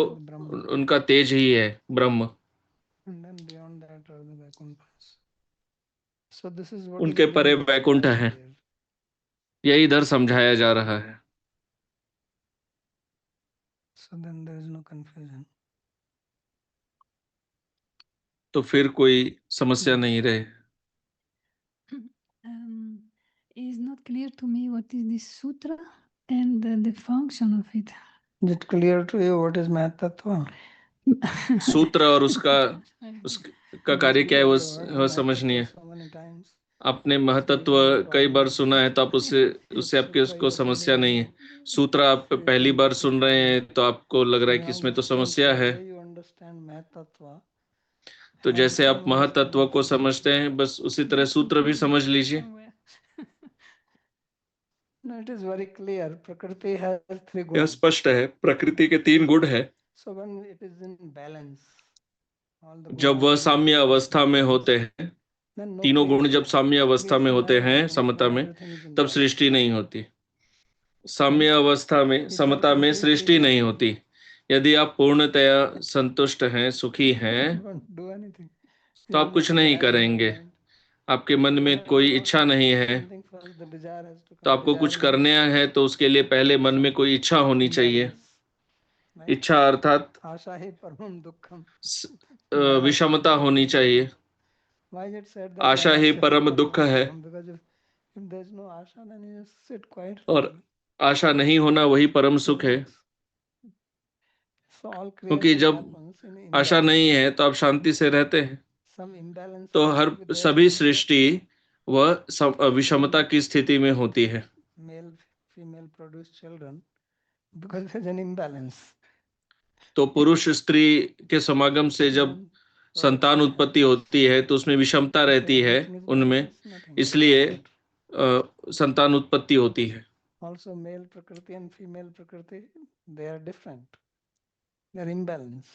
उनका तेज ही है ब्रह्म। And then beyond that are the Vaikuntha's. So this is what उनके is परे being वैकुंठ described है, here. यही इधर समझाया जा रहा है। So then there is no confusion. तो फिर कोई समस्या नहीं रहे। It is not clear to me what is this sutra and the function of it. Is it clear to you what is Mahatattva? सूत्र और उसका कार्य क्या है वो समझनी है। So many times. आपने महतत्व कई बार सुना है, तो आप उससे आपके उसको समस्या नहीं है। सूत्र आप पहली बार सुन रहे हैं तो आपको लग रहा है कि इसमें तो समस्या है। You understand Mahatattva. तो जैसे आप महतत्व को समझते हैं, बस उसी तरह सूत्र भी समझ लीजिए। No, it is very clear. Prakriti has three यह gunas. स्पष्ट है, प्रकृति के 3 गुण है। So when it is in balance, all the जब वह gunas are साम्य in अवस्था में balance, होते हैं, then no तीनों गुण creation. जब साम्य अवस्था में Creation होते never हैं, happens समता when में, everything is in तब balance. सृष्टि नहीं होती। साम्य अवस्था में, समता में सृष्टि नहीं होती। यदि आप पूर्णतया संतुष्ट हैं, सुखी हैं, Don't do anything. तो आप कुछ नहीं करेंगे। आपके मन में कोई इच्छा नहीं है, Something first, the desire has to तो come. आपको कुछ करना है, तो उसके लिए पहले मन में कोई इच्छा होनी चाहिए। इच्छा अर्थात आशा ही परम दुखम। विषमता होनी चाहिए। Why is it said that आशा ही परम दुख है, Because if there is no asha, then you just sit quiet. और आशा नहीं होना वही परम सुख है। So all क्योंकि creation जब happens in आशा imbalance. नहीं है तो आप शांति से रहते हैं। Some imbalance तो has her to be there सभी to सृष्टि वह विषमता की स्थिति में होती है। male female produce children because there's an imbalance. तो पुरुष स्त्री के समागम से जब संतान उत्पत्ति होती है तो उसमें विषमता रहती है उनमें, इसलिए संतान उत्पत्ति होती है। Also male prakriti and female prakriti, they are different. They are imbalance.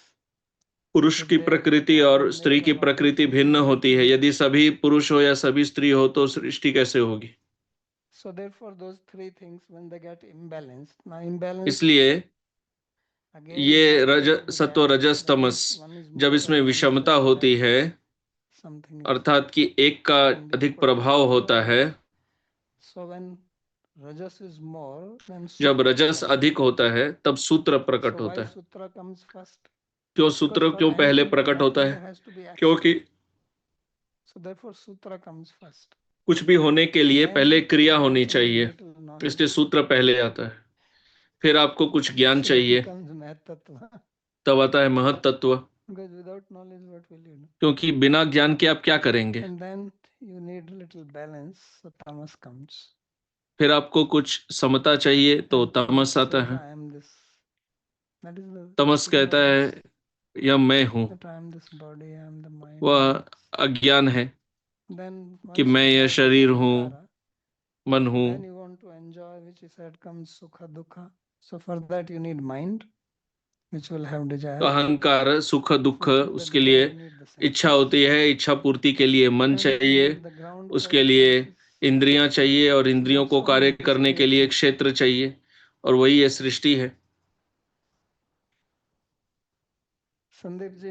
पुरुष की प्रकृति और स्त्री की प्रकृति भिन्न होती है। यदि सभी पुरुष हो या सभी स्त्री हो तो सृष्टि कैसे होगी? So therefore those three things when they get imbalanced, now imbalance. इसलिए ये सत्व रजस तमस जब इसमें विषमता होती है, अर्थात कि एक का अधिक प्रभाव होता है, जब रजस अधिक होता है तब सूत्र प्रकट होता है। क्यों सूत्र क्यों पहले प्रकट होता है? क्योंकि कुछ भी होने के लिए पहले क्रिया होनी चाहिए, इसलिए सूत्र पहले आता है। फिर आपको कुछ ज्ञान चाहिए, तब आता है महत्त्व। क्योंकि बिना ज्ञान के आप क्या करेंगे? फिर आपको कुछ समता चाहिए तो तमस आता है। तमस कहता है यह मैं हूँ, वह अज्ञान है कि मैं यह शरीर हूँ, मन हूँ। तो अहंकार, सुख दुख, उसके लिए इच्छा होती है। इच्छा पूर्ति के लिए मन चाहिए, उसके लिए इंद्रियां चाहिए, और इंद्रियों को कार्य करने के लिए क्षेत्र चाहिए, और वही ये सृष्टि है। Sandeep ji.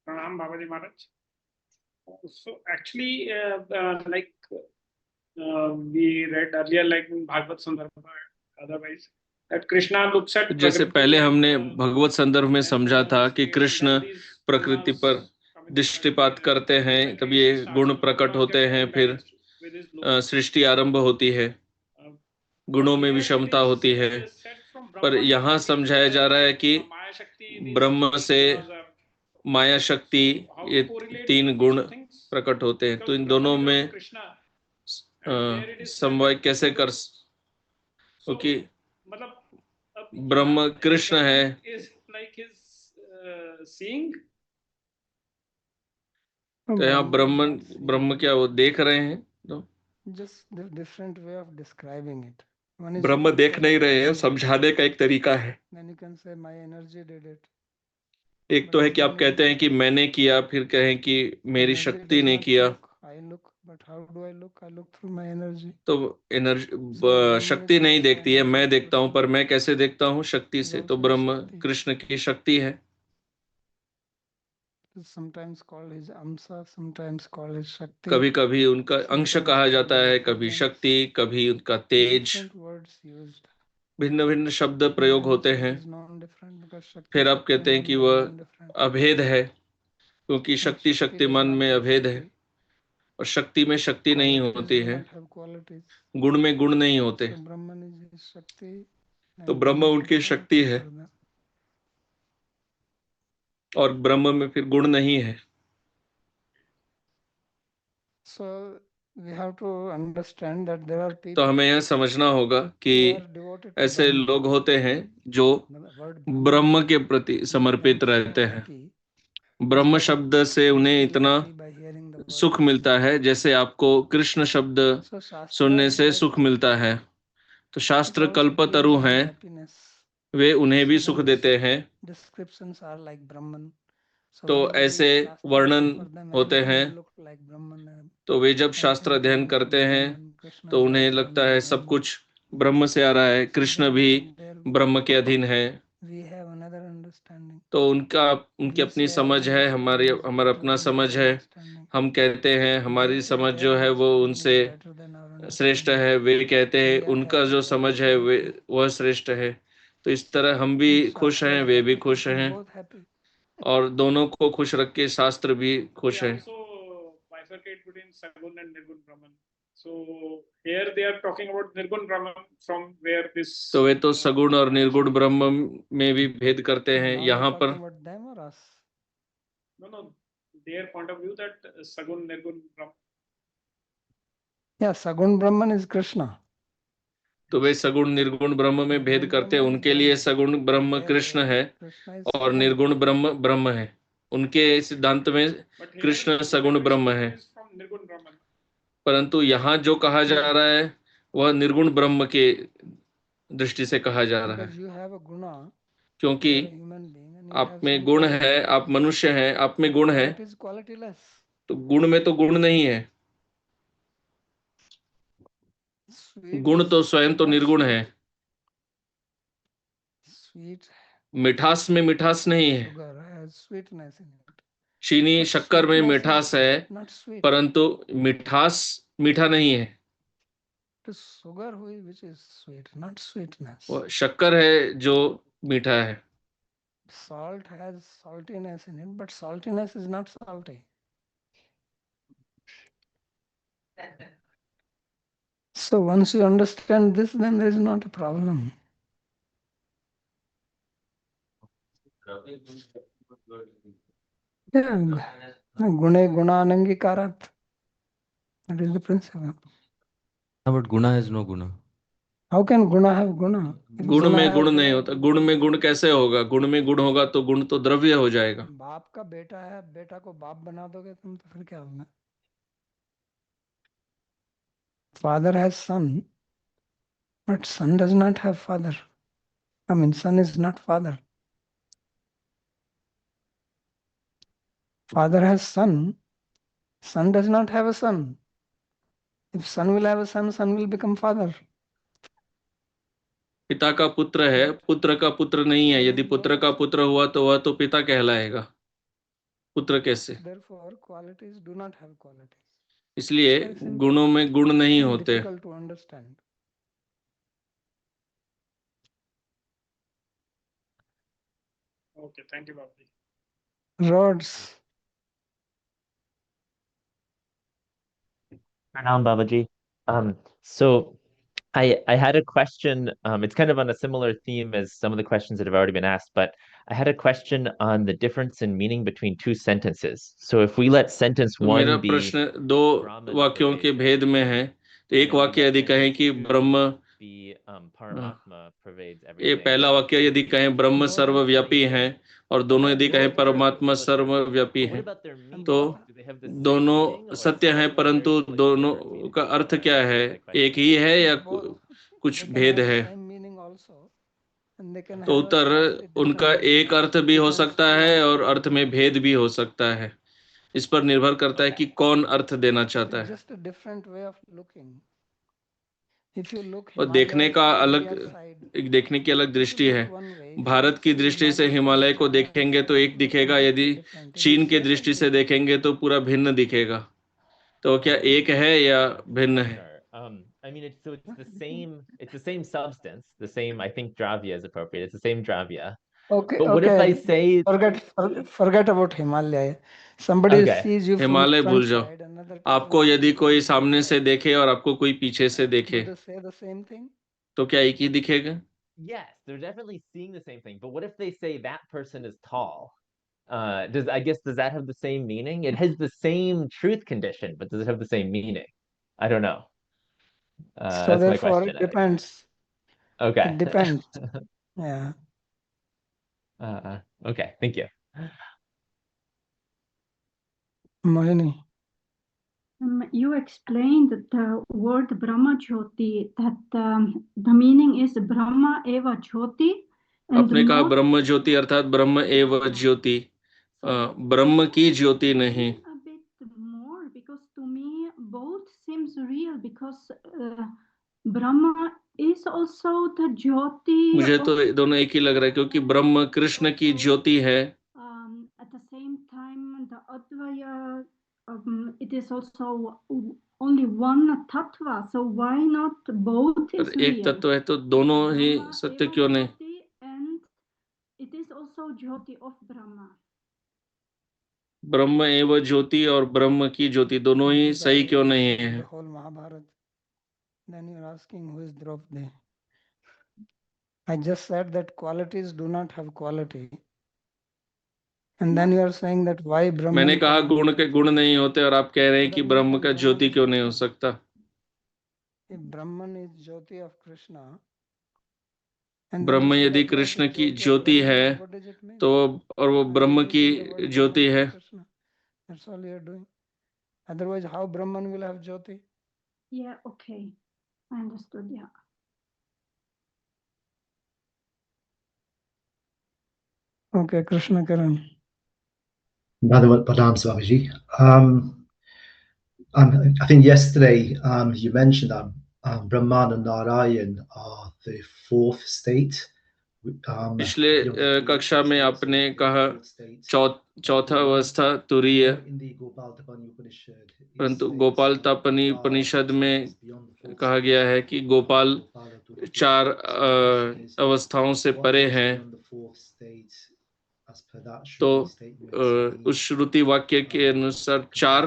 Pranam Babaji Maharaj. So actually, like we read earlier, like in Bhagavad Sandarbha, otherwise, that Krishna looks at. जैसे पहले हमने भगवत संदर्भ में समझा था कि कृष्ण प्रकृति पर दृष्टिपात करते हैं, तब ये गुण प्रकट होते हैं, फिर सृष्टि आरंभ होती है, गुणों में विषमता होती है. पर यहाँ समझाया जा रहा है कि ब्रह्म से माया शक्ति, ये तीन गुण प्रकट होते हैं. तो इन दोनों में समन्वय कैसे कर, क्योंकि ब्रह्म कृष्ण है. तो यहाँ ब्रह्म क्या वो देख रहे हैं? तो Just the different way of describing it. ब्रह्म देख नहीं रहे हैं, समझाने का एक तरीका है. Then you can say my energy did it. एक तो है कि आप कहते हैं कि मैंने किया, फिर कहें कि मेरी शक्ति ने किया. I look, but how do I look? I look through my energy. तो एनर्जी शक्ति नहीं देखती है, मैं देखता हूं, पर मैं कैसे देखता हूं? शक्ति से. तो ब्रह्म कृष्ण की शक्ति है. Sometimes called his amsa, sometimes called his shakti. कभी कभी उनका अंश कहा जाता है, कभी शक्ति, कभी उनका तेज. भिन्न भिन्न शब्द प्रयोग होते हैं. फिर आप कहते हैं कि वह अभेद है, क्योंकि शक्ति शक्तिमान में अभेद है, और शक्ति में शक्ति नहीं होती है, गुण में गुण नहीं होते. तो ब्रह्म उनकी शक्ति है, और ब्रह्म में फिर गुण नहीं है. So we have to understand that there are people. तो हमें यह समझना होगा कि ऐसे लोग होते हैं जो ब्रह्म के प्रति समर्पित रहते हैं. ब्रह्म शब्द से उन्हें इतना सुख मिलता है जैसे आपको कृष्ण शब्द सुनने से सुख मिलता है. तो शास्त्र कल्पतरु हैं, वे उन्हें भी सुख देते हैं. तो ऐसे वर्णन होते हैं. तो वे जब शास्त्र अध्ययन करते हैं तो उन्हें लगता है सब कुछ ब्रह्म से आ रहा है, कृष्ण भी ब्रह्म के अधीन है. तो उनकी अपनी समझ है, हमारा अपना समझ है. हम कहते हैं हमारी समझ जो है वो उनसे श्रेष्ठ है, वे कहते हैं उनका जो समझ है वह श्रेष्ठ है. तो इस तरह हम भी खुश हैं, वे भी खुश हैं, और दोनों को खुश रख के शास्त्र भी खुश है. तो वे तो सगुण और निर्गुण ब्रह्म में भी भेद करते हैं. यहाँ पर सगुण ब्रह्मन इज कृष्णा. तो वे सगुण निर्गुण ब्रह्म में भेद करते हैं. उनके लिए सगुण ब्रह्म कृष्ण है और निर्गुण ब्रह्म ब्रह्म है. उनके सिद्धांत में कृष्ण सगुण ब्रह्म है. परंतु यहाँ जो कहा जा रहा है वह निर्गुण ब्रह्म के दृष्टि से कहा जा रहा है, क्योंकि आप में गुण है, आप मनुष्य हैं, आप में गुण है. तो गुण में तो गुण नहीं है, गुण तो स्वयं तो निर्गुण है. मिठास में मिठास नहीं है. चीनी शक्कर में मिठास है, परंतु मिठास मीठा नहीं है. वो शक्कर है जो मीठा है. Salt has saltiness in it, but saltiness is not salty. So once you understand this, then there is not a problem. Yeah, gune gunanangikarat. That is the principle. But guna has no guna. How can guna have guna? गुण में गुण नहीं होता. गुण में गुण कैसे होगा? गुण में गुण होगा तो गुण तो द्रव्य हो जाएगा. बाप का बेटा है, बेटा को बाप बना दोगे तुम तो फिर क्या होगा? Father has son, but son does not have father. I mean, son is not father. Father has son, son does not have a son. If son will have a son, son will become father. पिता का पुत्र है, पुत्र का पुत्र नहीं है। यदि पुत्र का पुत्र हुआ तो वह तो पिता कहलाएगा, पुत्र कैसे? Therefore, qualities do not have qualities. इसलिए Very simple. गुणों में गुण नहीं Very होते। difficult to understand. Okay, thank you, Babaji. Rods. Pranam Babaji. So I had a question. It's kind of on a similar theme as some of the questions that have already been asked, but I had a question on the difference in meaning between two sentences. So if we let sentence तो मेरा one be प्रश्न दो Brahman वाक्यों के pervades भेद में है। तो and एक then we वाक्य let यदि कहें sentence कि two Brahma, be Paramatma pervades ये everything. पहला वाक्य यदि कहें ब्रह्म सर्वव्यापी है, और दोनों यदि कहें परमात्मा सर्वव्यापी But what है, about their meaning? तो Do they have the same meaning, दोनों or सत्य some हैं, of them are परंतु very, like, दोनों different meanings? का अर्थ क्या है? That's my question. एक ही है या Both. कुछ They can भेद have है? same meaning also, and they can तो have a उत्तर slightly उनका different एक अर्थ भी हो different सकता spin है also. और अर्थ में भेद भी हो सकता है। इस पर निर्भर करता है कि कौन अर्थ देना चाहता It's है, just a different way of looking. If you look और देखने Himalayas का from अलग, India side, एक देखने की अलग if you दृष्टि look है। one way, if you Bharat की see दृष्टि से Himalayas from हिमालय को China देखेंगे तो side, एक it दिखेगा, looks यदि different. It चीन looks के just दृष्टि as से big. देखेंगे तो पूरा भिन्न दिखेगा। तो क्या एक है या भिन्न है? Sure. I mean, it's the same substance, the same, I think Dravya is appropriate. It's the same Dravya. Okay, But what if I say, forget about Himalaya. Somebody Okay. sees you from Himalaya front भूल जाओ। side, another person आपको sees यदि you कोई from सामने back से side. देखे और आपको कोई पीछे से देखे, Do they say the same thing? तो क्या एक ही दिखेगा? yes, they're definitely seeing the same thing. But what if they say that person is tall? Does that have the same meaning? It has the same truth condition, but does it have the same meaning? I don't know. So That's my therefore, question. it depends. Okay. It depends. Yeah. Okay, thank you. Mohini. You explained the word Brahma Jyoti, that the meaning is Brahma Eva Jyoti. आपने कहा ब्रह्म ज्योति अर्थात ब्रह्म एव ज्योति, ब्रह्म की ज्योति नहीं। A bit more, because to me both seems real, because Brahma is also the Jyoti. मुझे तो दोनों एक ही लग रहा है, क्योंकि ब्रह्म कृष्ण की ज्योति है। At the same time, the Advaya, it is also only one tattva, so why not both is एक real? तत्व है तो दोनों ही सत्य क्यों नहीं? And it is also Jyoti of Brahma. ब्रह्म एवं ज्योति और ब्रह्म की ज्योति दोनों ही सही क्यों नहीं है? The whole Mahabharata. Then you are asking who is Draupadi. I just said that qualities do not have quality. And then you are saying that why Brahman. मैंने कहा गुण के गुण नहीं होते, और आप कह रहे हैं कि ब्रह्म का ज्योति क्यों नहीं हो सकता? If Brahman is Jyoti of Krishna, ब्रह्म यदि कृष्ण की ज्योति है तो, और वो ब्रह्म की ज्योति है, that's all you are doing. Otherwise, how Brahman will have Jyoti? Yeah, okay, I understood. Yeah. Okay, Krishna Karan. Madhavat Pradam Swamiji. I think yesterday you mentioned that Brahman and Narayan are the fourth state. पिछले कक्षा में आपने कहा चौथा अवस्था तुरीय, परंतु गोपाल तापनी उपनिषद में कहा गया है कि गोपाल चार अवस्थाओं से परे हैं। तो उस श्रुति वाक्य के अनुसार चार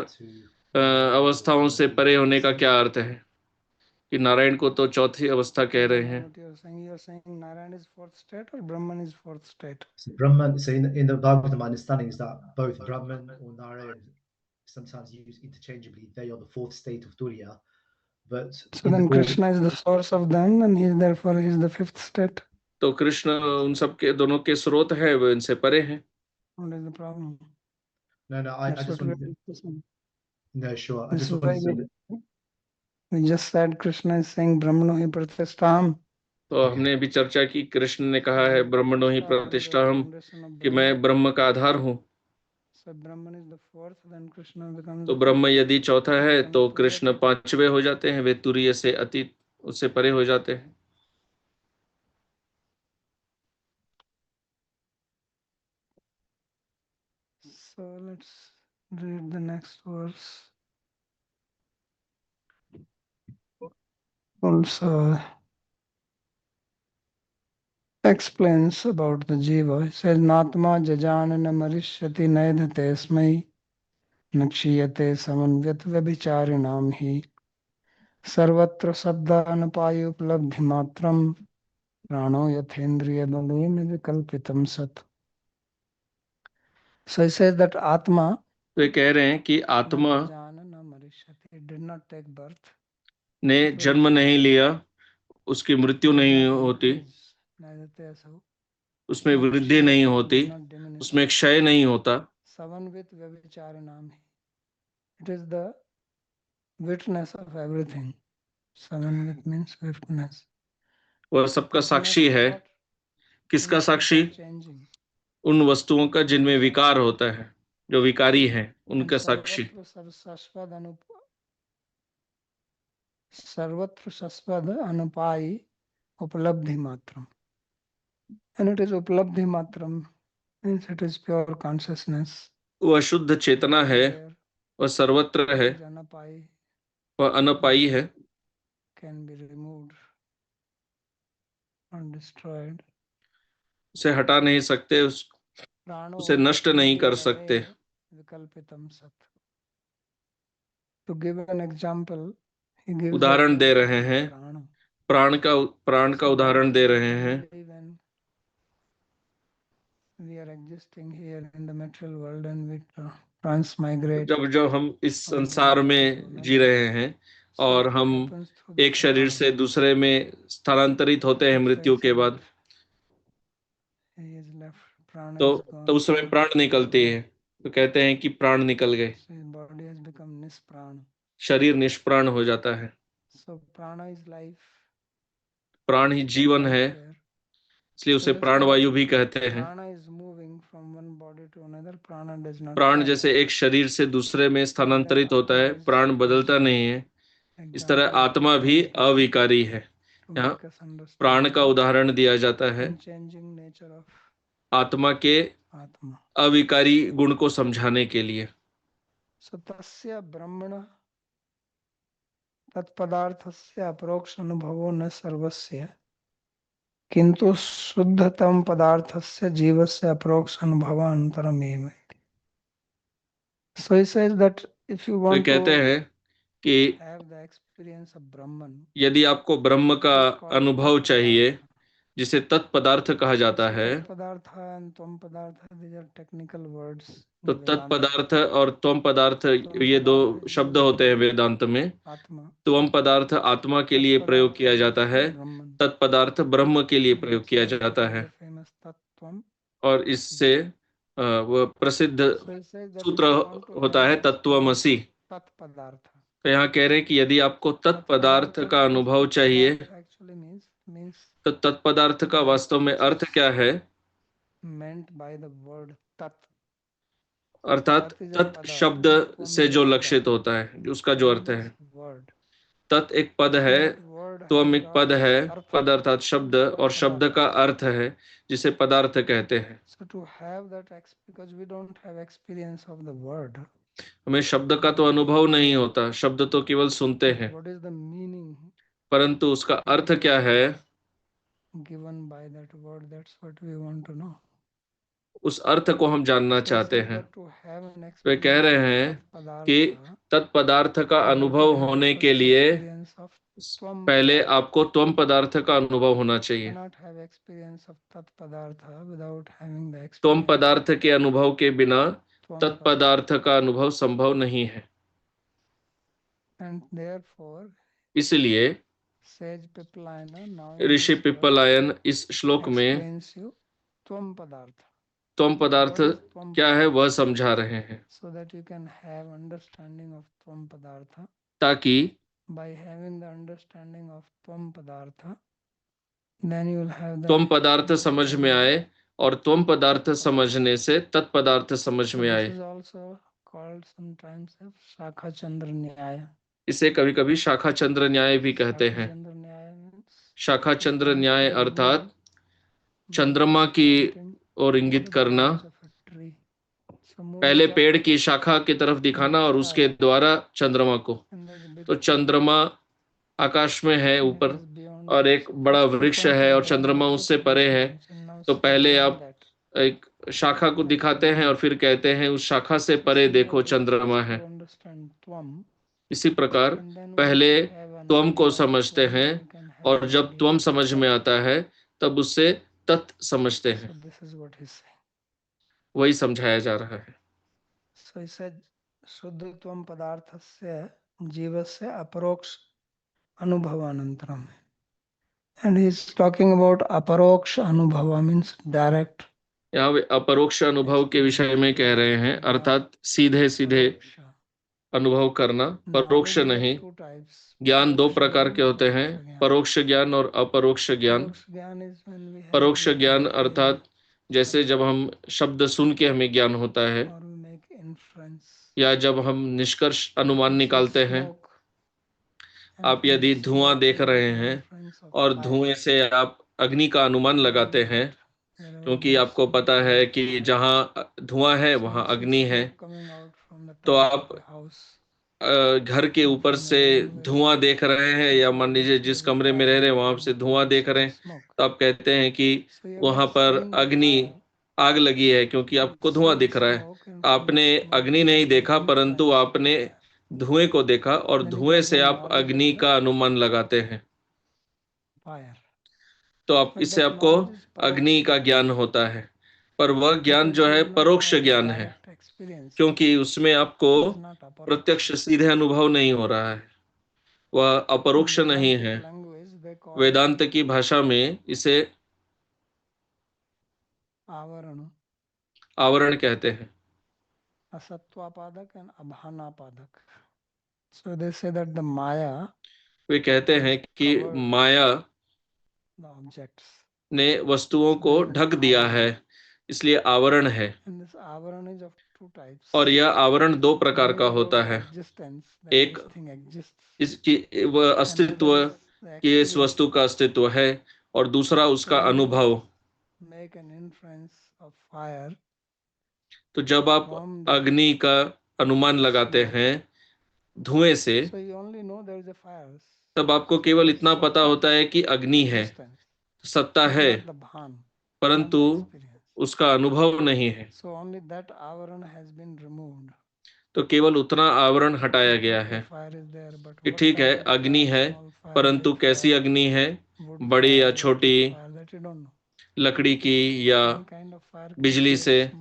अवस्थाओं से परे होने का क्या अर्थ है कि नारायण को तो चौथी अवस्था कह रहे हैं? You are saying Narayan is fourth state or Brahman is fourth state? So Brahman, so in the Bhagavatam, my understanding is that both Brahman or Narayan sometimes used interchangeably. They are the fourth state of Turiya. But so then Krishna is the source of them, and he is therefore he is the fifth state. तो कृष्ण उन सब के दोनों के स्रोत है, वो इनसे परे हैं। What is the problem? No, I just wanted to... No, sure. I just wanted to... We just said Krishna is saying Brahmano hi pratistham. तो हमने अभी चर्चा की, कृष्ण ने कहा है ब्रह्मणो ही प्रतिष्ठा हम, कि मैं ब्रह्म का आधार हूँ। तो ब्रह्म यदि चौथा है तो कृष्ण पांचवे हो जाते हैं, वे तुरीय से अतीत, उससे परे हो जाते हैं। So let's read the next verse. Also explains about the jiva. It says, Natma jajanana marishyati naidhate smai nakshiyate samanvyat vabhicharinam hi sarvatra sabda anapayu upalabdhi matram prano yathendriya balena vikalpitam sat. So he says that Atma वे कह रहे हैं कि आत्मा janana marishyati, it did not take birth. ने जन्म नहीं लिया, उसकी मृत्यु नहीं होती, Naidhate asau. उसमें वृद्धि नहीं होती, उसमें क्षय नहीं होता। Samanvit vabhicharinam hi. It is the witness of everything. Samanvit means witness. वह सबका साक्षी है। किसका साक्षी? उन वस्तुओं का जिनमें विकार होता है, जो विकारी हैं, उनका साक्षी। सर्वत्र सस्पद अनुपायी उपलब्धि मात्रम, and it is उपलब्धि मात्रम means it is pure consciousness. वह शुद्ध चेतना है, वह सर्वत्र है, वह अनपायी है, can be removed or destroyed. उसे हटा नहीं सकते, उसे नष्ट नहीं कर सकते। विकल्पितम सत. To give an example, he gives उदाहरण दे रहे हैं, प्राण का उदाहरण दे रहे हैं। We are existing here in the material world and we transmigrate. जब हम इस संसार में जी रहे हैं और हम एक शरीर से दूसरे में स्थानांतरित होते हैं मृत्यु के बाद, तो उस समय प्राण निकलती है, तो कहते हैं कि प्राण निकल गए, शरीर निष्प्राण हो जाता है। प्राण ही जीवन है, इसलिए उसे प्राणवायु भी कहते हैं। प्राण जैसे एक शरीर से दूसरे में स्थानांतरित होता है, प्राण बदलता नहीं है, इस तरह आत्मा भी अविकारी है। यहाँ प्राण का उदाहरण दिया जाता है आत्मा के अविकारी गुण को समझाने के लिए। तस्य ब्रह्मण तत्पदार्थस्य अपरोक्ष अनुभवो न सर्वस्य किंतु शुद्धतम पदार्थस्य जीवस्य अपरोक्ष अनुभवान्तरमेव। So he says that if you want कहते हैं कि have the experience of Brahman, यदि आपको ब्रह्म का अनुभव चाहिए, जिसे तत्पदार्थ कहा जाता है, तो तत्पदार्थ और त्वम पदार्थ ये दो शब्द होते हैं वेदांत में। त्वम पदार्थ आत्मा के लिए प्रयोग किया जाता है, तत्पदार्थ ब्रह्म के लिए प्रयोग किया जाता है, और इससे वह प्रसिद्ध सूत्र होता है तत्त्वमसि। तो यहाँ कह रहे हैं कि यदि आपको तत्पदार्थ का अनुभव चाहिए, तो तत्पदार्थ का वास्तव में अर्थ क्या है? अर्थात तत् शब्द से जो लक्षित होता है, उसका जो अर्थ है। तत् एक पद है, त्वम एक पद है, पद अर्थात शब्द, और शब्द का अर्थ है जिसे पदार्थ कहते हैं। हमें शब्द का तो अनुभव नहीं होता, शब्द तो केवल सुनते हैं, परंतु उसका अर्थ क्या है, उस अर्थ को हम जानना चाहते हैं। वे कह रहे हैं कि तत्पदार्थ का अनुभव होने के लिए पहले आपको त्वम पदार्थ का अनुभव होना चाहिए। त्वम पदार्थ के अनुभव के बिना तत्पदार्थ का अनुभव संभव नहीं है। इसलिए ऋषि पिप्पलायन इस श्लोक में त्वम पदार्थ क्या है वह समझा रहे हैं, ताकि त्वम पदार्थ समझ में आए और त्वम पदार्थ समझने से तत्पदार्थ समझ में आए। शाखा चंद्र न्याय, इसे कभी कभी शाखा चंद्र न्याय भी कहते हैं। शाखा चंद्र न्याय अर्थात चंद्रमा की ओर इंगित करना, पहले पेड़ की शाखा की तरफ दिखाना और उसके द्वारा चंद्रमा को। तो चंद्रमा आकाश में है ऊपर और एक बड़ा वृक्ष है और चंद्रमा उससे परे है। तो पहले आप एक शाखा को दिखाते हैं और फिर कहते हैं उस शाखा से परे देखो चंद्रमा है। इसी प्रकार पहले त्वम को समझते हैं और जब त्वम समझ में आता है तब उससे तत् समझते हैं। वही समझाया जा रहा है। So he said, शुद्धत्वम पदार्थस्य जीवस्य अपरोक्ष अनुभवानंतरम. And he is talking about अपरोक्ष अनुभव means direct. यहाँ वे अपरोक्ष अनुभव के विषय में कह रहे हैं, अर्थात सीधे सीधे अनुभव करना, परोक्ष नहीं। ज्ञान दो प्रकार के होते हैं, परोक्ष ज्ञान और अपरोक्ष ज्ञान। परोक्ष ज्ञान अर्थात जैसे जब हम शब्द सुन के हमें ज्ञान होता है या जब हम निष्कर्ष अनुमान निकालते हैं। आप यदि धुआं देख रहे हैं और धुएं से आप अग्नि का अनुमान लगाते हैं, क्योंकि आपको पता है कि जहाँ धुआं है वहाँ अग्नि है, तो आप घर के ऊपर से धुआं देख रहे हैं या मान लीजिए जिस कमरे में रह रहे हैं वहां से धुआं देख रहे हैं, तो आप कहते हैं कि वहां पर अग्नि आग लगी है, क्योंकि आपको धुआं दिख रहा है। आपने अग्नि नहीं देखा परंतु आपने धुएं को देखा और धुएं से आप अग्नि का अनुमान लगाते हैं। तो आप इससे आपको अग्नि का ज्ञान होता है। पर वह ज्ञान जो है परोक्ष ज्ञान है, क्योंकि उसमें आपको प्रत्यक्ष सीधे अनुभव नहीं हो रहा है, वह अपरोक्ष नहीं है। वेदांत की भाषा में इसे आवरण कहते हैं। असत्वापादक एंड अभानापादक. So they say that the Maya, वे कहते हैं कि माया the objects, ने वस्तुओं को ढक दिया है, इसलिए आवरण है। and this avaran is of two types. और यह आवरण दो प्रकार का होता है। एक इसकी वह अस्तित्व कि इस वस्तु का अस्तित्व है और दूसरा उसका अनुभव। Make an inference of fire. तो जब आप अग्नि का अनुमान लगाते हैं धुएं से, So you only know there is a fire. तब आपको केवल इतना पता होता है कि अग्नि है, सत्ता है, परंतु उसका अनुभव नहीं है। So only that avaran has been removed. तो केवल उतना आवरण हटाया गया है कि ठीक है अग्नि है, परंतु कैसी अग्नि है, बड़ी या छोटी, लकड़ी की या बिजली से,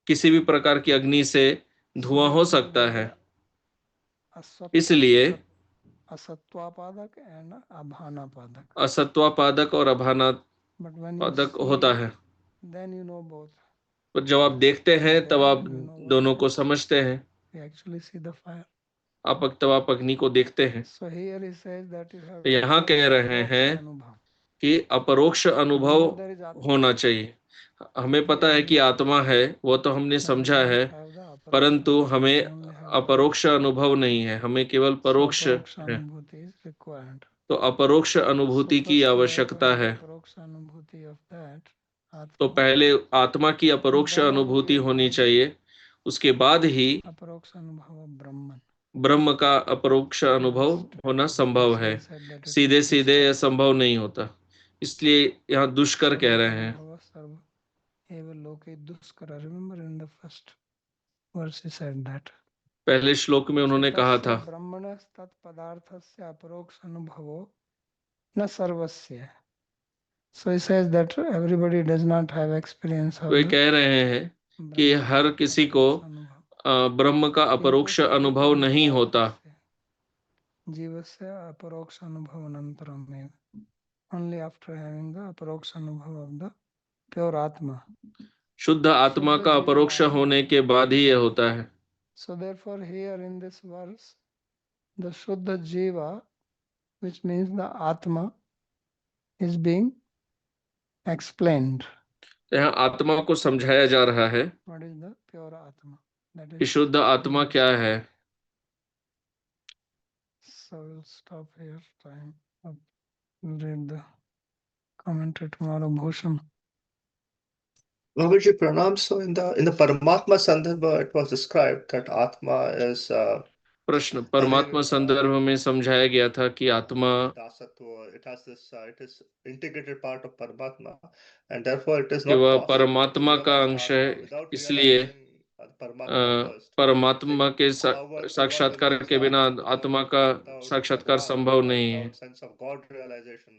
किसी भी प्रकार की अग्नि से धुआं हो सकता है। इसलिए असत्वापादक एंड अभानापादक. असत्वापादक और अभानापादक होता है। Then you know both. तो जब आप देखते हैं तब आप दोनों को समझते हैं। You actually see the fire. तब आप अग्नि को देखते हैं। So here he says that you have. यहाँ कह रहे हैं कि अपरोक्ष अनुभव होना चाहिए। हमें पता है कि आत्मा है, वो तो हमने समझा है, परंतु हमें अपरोक्ष अनुभव नहीं है, हमें केवल परोक्ष है। तो अपरोक्ष अनुभूति की आवश्यकता है। तो पहले आत्मा की अपरोक्ष अनुभूति होनी चाहिए, उसके बाद ही ब्रह्म का अपरोक्ष अनुभव होना संभव है। सीधे सीधे यह संभव नहीं होता, इसलिए यहाँ दुष्कर कह रहे हैं। पहले श्लोक में उन्होंने कहा था न सर्वस्य. So he says that everybody does not have experience of. वे कह रहे हैं कि हर किसी को ब्रह्म का अपरोक्ष अनुभव नहीं होता। जीवस्य अपरोक्ष अनुभव अनंतरम में, only after having the अपरोक्ष अनुभव of the pure आत्मा. शुद्ध आत्मा का अपरोक्ष होने के बाद ही यह होता है। So therefore here in this verse, the Shuddha Jiva, which means the Atma, is being explained. यहाँ आत्मा को समझाया जा रहा है। What is the pure Atma? That कि is. शुद्ध आत्मा क्या है। So we'll stop here. Time. We'll read the commentary tomorrow. Bhushan. Babaji, pranam. So in the Paramatma Sandarbha, it was described that Atma is प्रश्न, परमात्मा संदर्भ में समझाया गया था कि आत्मा it has this it is integrated part of Paramatma, and therefore it is कि not वह possible परमात्मा to का realize अंश Atma है, without इसलिए realizing Paramatma first. परमात्मा के However, whoever साक्षात्कार believes के that बिना without आत्मा का without साक्षात्कार Bhagwan संभव or नहीं है. without sense of God realization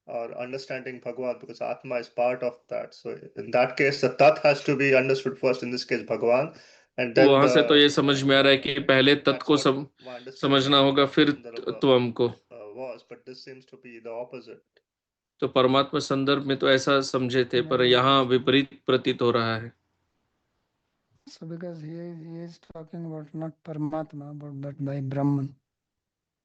or understanding Bhagwan, because Atma is part of that. So in that case, the Tat has to be understood first. In this case, Bhagwan, and then वहां से तो ये समझ में आ रहा है कि पहले तत् को समझना होगा, फिर त्वम को. was, but this seems to be the opposite. तो परमात्मा संदर्भ में तो ऐसा समझे थे, पर यहाँ विपरीत प्रतीत हो रहा है. So because he is talking about not Paramatma, but that by Brahman.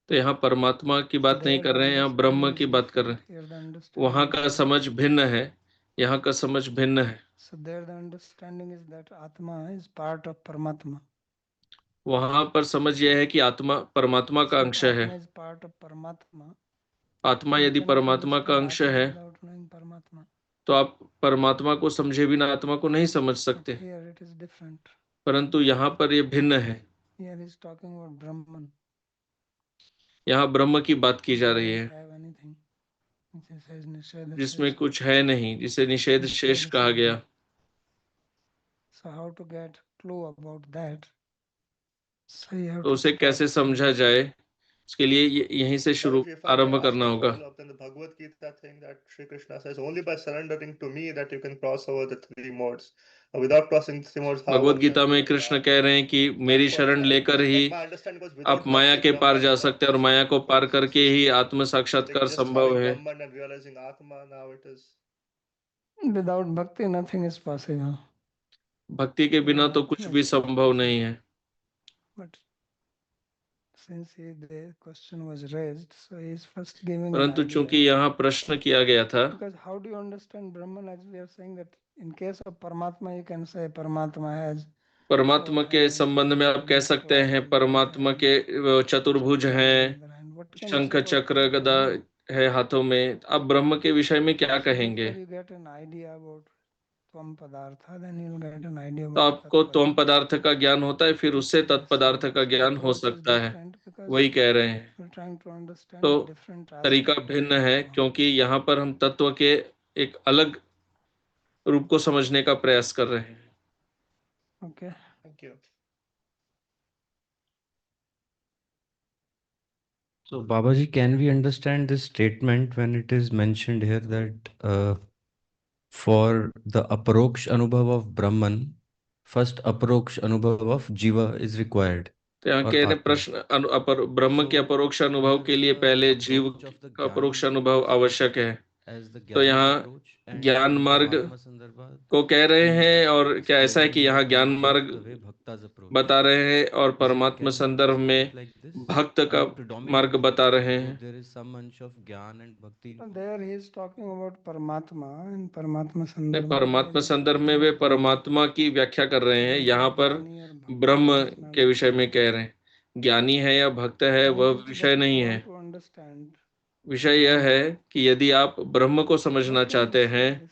तो यहाँ परमात्मा की बात नहीं कर रहे हैं, यहाँ ब्रह्म की बात कर रहे हैं. वहां का समझ भिन्न है, यहाँ का समझ भिन्न है. So there the understanding is that Atma is part of Paramatma. वहां पर समझ यह है कि आत्मा परमात्मा का अंश है. Atma is part of Paramatma. आत्मा यदि परमात्मा का अंश है तो आप परमात्मा को समझे बिना आत्मा को नहीं समझ सकते. परंतु यहाँ पर ये भिन्न है. यहाँ ब्रह्म की बात की जा रही है, जिसमें कुछ है नहीं, जिसे निषेध शेष कहा गया. तो उसे कैसे समझा जाए, इसके लिए यहीं से शुरू आरंभ करना होगा. Bhagavad Gita thing that Shri Krishna says, only by surrendering to me that you can cross over the three modes. Without crossing the three modes, Bhagavad Gita में कृष्ण कह रहे हैं कि मेरी शरण लेकर ही आप माया के पार जा सकते हैं, और माया को पार करके ही आत्म साक्षात्कार संभव है. Without bhakti, nothing is possible. भक्ति के बिना तो कुछ भी संभव नहीं है. But since the question was raised, so he is first giving. परंतु चूंकि यहाँ प्रश्न किया गया था, because how do you understand Brahman? As we are saying that in case of Paramatma, you can say Paramatma has. परमात्मा के संबंध में आप कह सकते हैं परमात्मा के चतुर्भुज हैं, शंख चक्र गदा है हाथों में. आप ब्रह्म के विषय में क्या कहेंगे? तो आपको त्वम पदार्थ का ज्ञान होता है, फिर उससे तत्पदार्थ का ज्ञान हो सकता है. वही कह रहे हैं. तो तरीका भिन्न है, क्योंकि यहाँ पर हम तत्व के एक अलग रूप को समझने का प्रयास कर रहे हैं. Okay. Thank you. So Babaji, can we understand this statement when it is mentioned here that for the aparoksh anubhav of Brahman, first aparoksh anubhav of Jiva is required? तो यहाँ कह रहे प्रश्न ब्रह्म के अपरोक्ष अनुभव के लिए पहले जीव का अपरोक्ष अनुभव आवश्यक है. तो यहाँ ज्ञान मार्ग को कह रहे हैं, और क्या ऐसा है कि यहाँ ज्ञान मार्ग बता रहे हैं और परमात्मा संदर्भ में भक्त का मार्ग बता रहे हैं. परमात्मा संदर्भ में वे परमात्मा की व्याख्या कर रहे हैं, यहाँ पर ब्रह्म के विषय में कह रहे हैं. ज्ञानी है या भक्त है वह विषय नहीं है. विषय यह है कि यदि आप ब्रह्म को समझना चाहते हैं,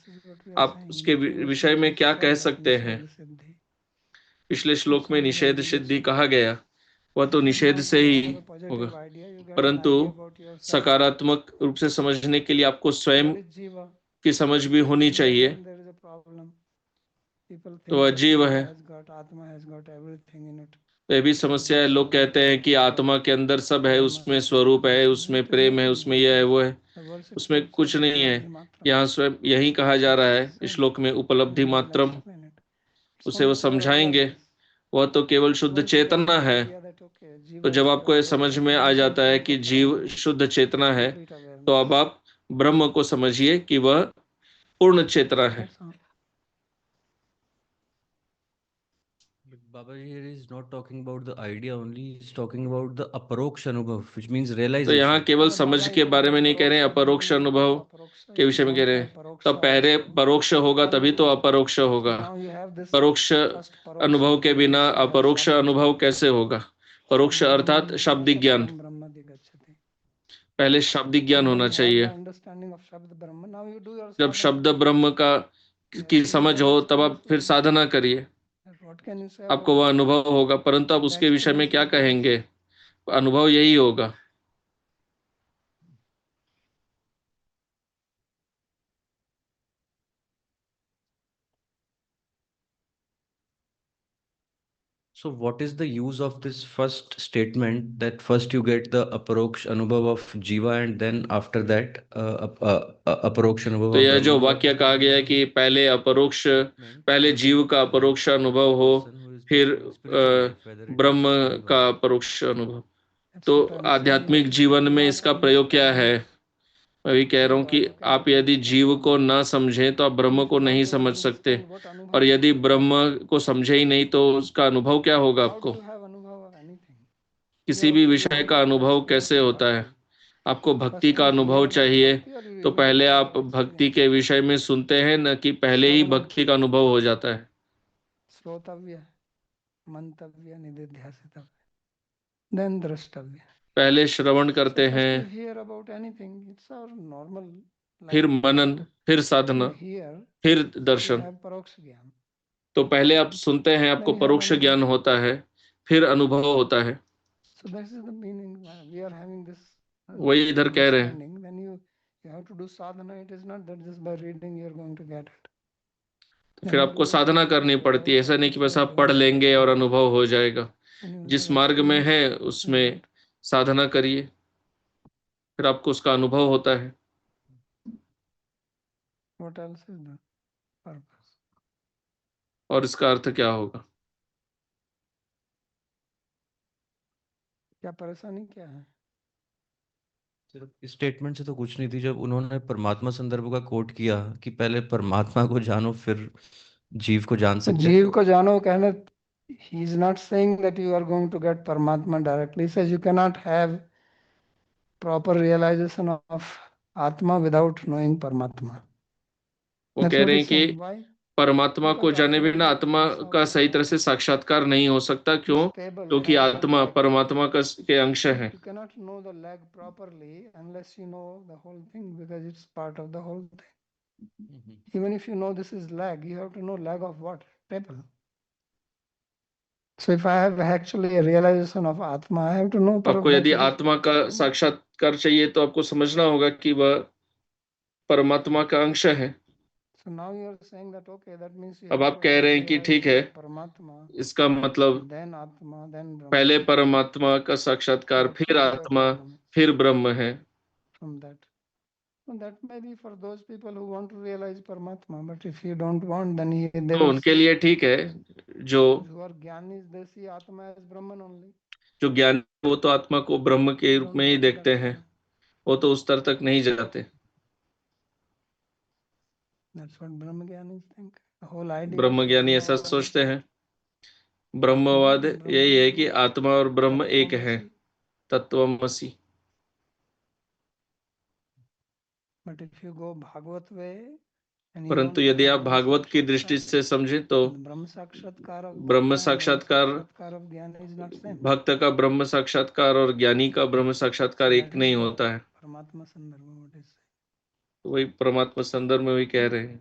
आप उसके विषय में क्या कह सकते हैं. पिछले श्लोक में निषेध सिद्धि कहा गया, वह तो निषेध से ही होगा, परंतु सकारात्मक रूप से समझने के लिए आपको स्वयं की समझ भी होनी चाहिए. तो वह जीव है. यह भी समस्या है. लोग कहते हैं कि आत्मा के अंदर सब है, उसमें स्वरूप है, उसमें प्रेम है, उसमें यह है वो है. उसमें कुछ नहीं है. यहाँ स्वयं यही कहा जा रहा है श्लोक में, उपलब्धि मात्रम. उसे वो समझाएंगे, वह तो केवल शुद्ध चेतना है. तो जब आपको यह समझ में आ जाता है कि जीव शुद्ध चेतना है, तो अब आप ब्रह्म को समझिए कि वह पूर्ण चेतना है. Baba here is not talking about the idea only, he is talking about the aparoksh anubhav, which means realization. तो यहाँ केवल समझ के बारे में नहीं कह रहे हैं, अपरोक्ष अनुभव के विषय में कह रहे हैं. तब पहले परोक्ष होगा तभी तो अपरोक्ष होगा. परोक्ष अनुभव के बिना अपरोक्ष अनुभव कैसे होगा? परोक्ष अर्थात शाब्दिक ज्ञान. पहले शाब्दिक ज्ञान होना चाहिए. जब शब्द ब्रह्म का की समझ हो तब आप फिर साधना करिए, What can you say आपको about वह that? अनुभव होगा, परंतु आप The उसके विषय में experience क्या of this. कहेंगे? अनुभव यही होगा। So what is the use of this first statement that first you get the aparoksh anubhav of jiva and then after that aparoksh anubhav तो of यह जो Brahman? वाक्य कहा गया है कि पहले जीव का अपरोक्ष अनुभव हो, फिर ब्रह्म का अपरोक्ष अनुभव। तो आध्यात्मिक जीवन में इसका प्रयोग क्या है? मैं भी कह रहा हूँ कि आप यदि जीव को ना समझें तो आप ब्रह्म को नहीं समझ सकते, और यदि ब्रह्म को समझे ही नहीं तो उसका अनुभव क्या होगा आपको? किसी भी विषय का अनुभव कैसे होता है? आपको भक्ति का अनुभव चाहिए, तो पहले आप भक्ति के विषय में सुनते हैं, न कि पहले ही भक्ति का अनुभव हो जाता है। श्रोतव्य, मंतव्य, निधिध्यासितव्य, then द्रष्टव्य। पहले श्रवण करते So first हैं, you hear about anything, it's our normal फिर life. मनन, फिर साधना, You hear, फिर you दर्शन। have परोक्ष ज्ञान। तो पहले आप सुनते हैं, आपको परोक्ष ज्ञान होता है, फिर अनुभव होता है। So this is the meaning. We are having this. वही इधर कह रहे हैं। understanding. When you have to do sadhana, it is not that just by reading you are going to get it. फिर आपको साधना करनी पड़ती है, ऐसा नहीं कि बस आप पढ़ लेंगे और अनुभव हो जाएगा। जिस मार्ग में है उसमें साधना करिए, फिर आपको उसका अनुभव होता है। What else is the purpose? और इसका अर्थ क्या होगा? क्या परेशानी क्या है? सिर्फ इस स्टेटमेंट से तो कुछ नहीं थी। जब उन्होंने परमात्मा संदर्भ का कोट किया कि पहले परमात्मा को जानो फिर जीव को जान सकते हैं। जीव को जानो कहने, he is not saying that you are going to get Paramatma directly. He says you cannot have proper realization of Atma without knowing Paramatma. वो कह रहे हैं कि परमात्मा को जाने बिना आत्मा का सही तरह से साक्षात्कार नहीं हो सकता। क्यों? क्योंकि आत्मा परमात्मा के अंश है। You cannot know the leg properly unless you know the whole thing, because it's part of the whole thing. Even if you know this is leg, you have to know leg of what? Table. So if I have actually a realization of Atma, I have to know. आपको यदि आत्मा का साक्षात्कार चाहिए तो आपको समझना होगा कि वह परमात्मा का अंश है। So now you are saying that okay, that means you अब आप कह रहे हैं कि ठीक है, इसका मतलब then Atma, then Brahma. पहले परमात्मा का साक्षात्कार, फिर आत्मा, फिर ब्रह्म है। From that. So that may be for those people who want to realize Paramatma, but if you don't want, then they तो उनके लिए ठीक है। जो who are Gyanis, they see Atma as Brahman only. जो ज्ञान, वो तो आत्मा को ब्रह्म के रूप में ही देखते हैं, वो तो उस स्तर तक नहीं जाते। That's what Brahmagyanis think. The whole idea. ब्रह्मज्ञानी ऐसा सोचते हैं। ब्रह्मवाद यही है कि आत्मा और ब्रह्म एक है, तत्वमसि। But if you go Bhagavad way, परंतु यदि आप भागवत की दृष्टि से समझें तो ब्रह्म साक्षात्कार, भक्त का ब्रह्म साक्षात्कार और ज्ञानी का ब्रह्म साक्षात्कार एक नहीं होता है। परमात्मा संदर्भ में वही परमात्मा संदर्भ में वही कह रहे हैं।